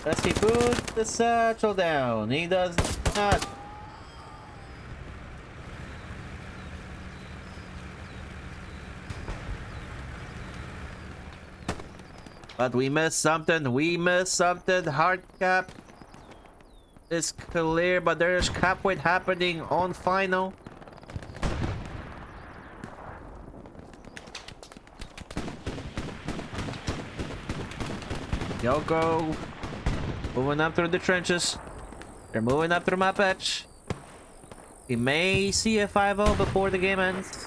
As he puts the satchel down, he does not. But we missed something. We missed something. Hard cap is clear, but there's cap weight happening on final. Yoko moving up through the trenches. They're moving up through my patch. We may see a 5-0 before the game ends.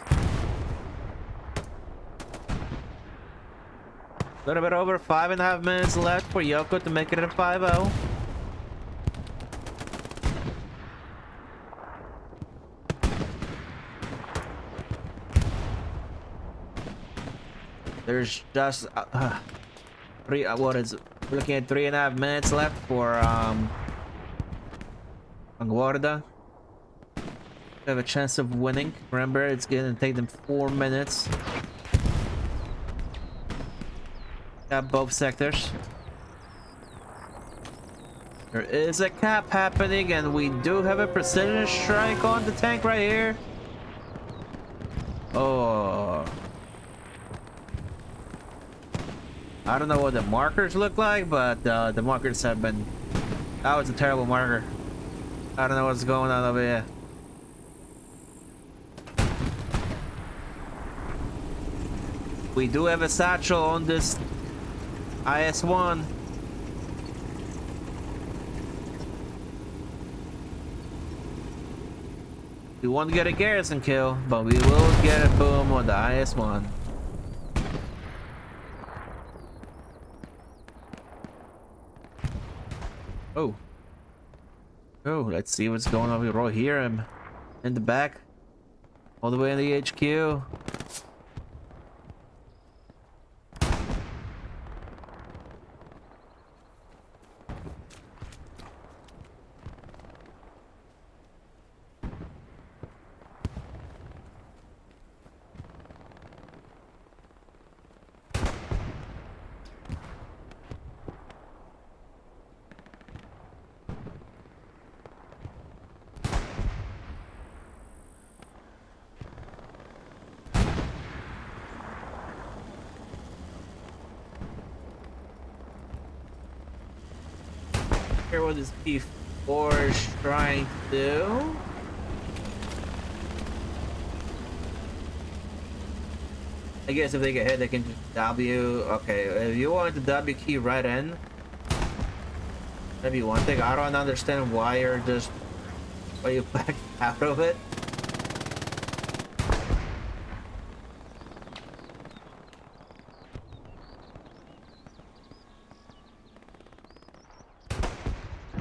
A little bit over 5.5 minutes left for Yoko to make it a 5-0. There's just what is it? We're looking at 3.5 minutes left for Vanguarda. They have a chance of winning. Remember, it's gonna take them 4 minutes. Got both sectors. There is a cap happening, and we do have a precision strike on the tank right here. Oh. I don't know what the markers look like, but the markers have been... That was a terrible marker. I don't know what's going on over here. We do have a satchel on this IS-1. We won't get a garrison kill, but we will get a boom on the IS-1. Oh. Oh, let's see what's going on. We right hear him in the back. All the way in the HQ. Here what this P4 is trying to do. I guess if they get hit, they can just W. Okay, if you want the W key right in, maybe one thing. I don't understand why you back out of it.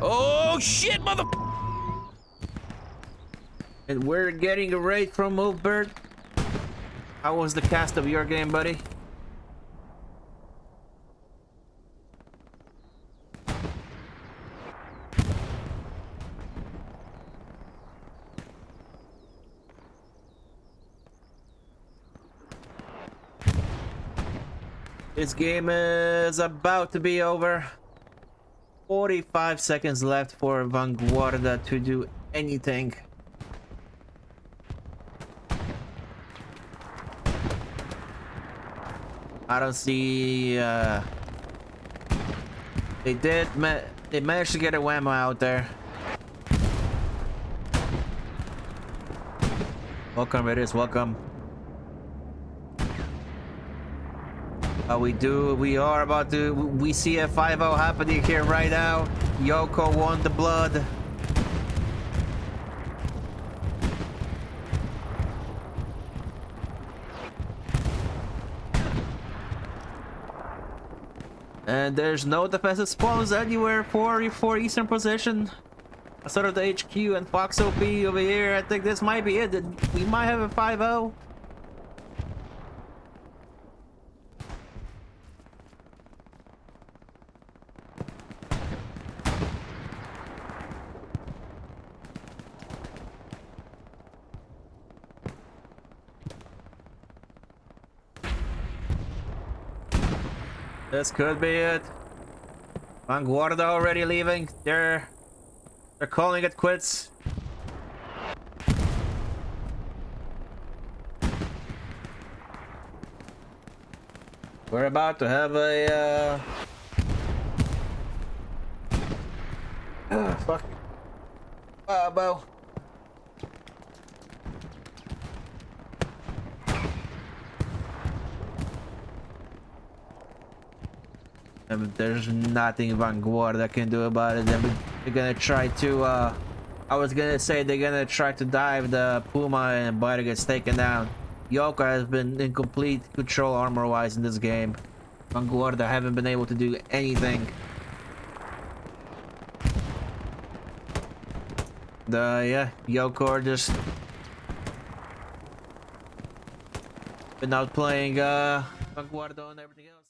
Oh shit, mother. And we're getting a raid from Movebird. How was the cast of your game, buddy? This game is about to be over. 45 seconds left for Vanguarda to do anything. I don't see. They managed to get a whammo out there. Welcome, it is welcome. We see a 5-0 happening here right now. YOKO won the blood. And there's no defensive spawns anywhere for Eastern position. Sort of the HQ and Fox OP over here. I think this might be it. We might have a 5-0. This could be it. Vanguarda already leaving. They're calling it quits. We're about to have a fuck. Bo. There's nothing Vanguarda can do about it. They're gonna try to, I was gonna say they're gonna try to dive the Puma, but it gets taken down. YOKO has been in complete control armor-wise in this game. Vanguarda haven't been able to do anything. Yeah, YOKO just been outplaying Vanguarda and everything else.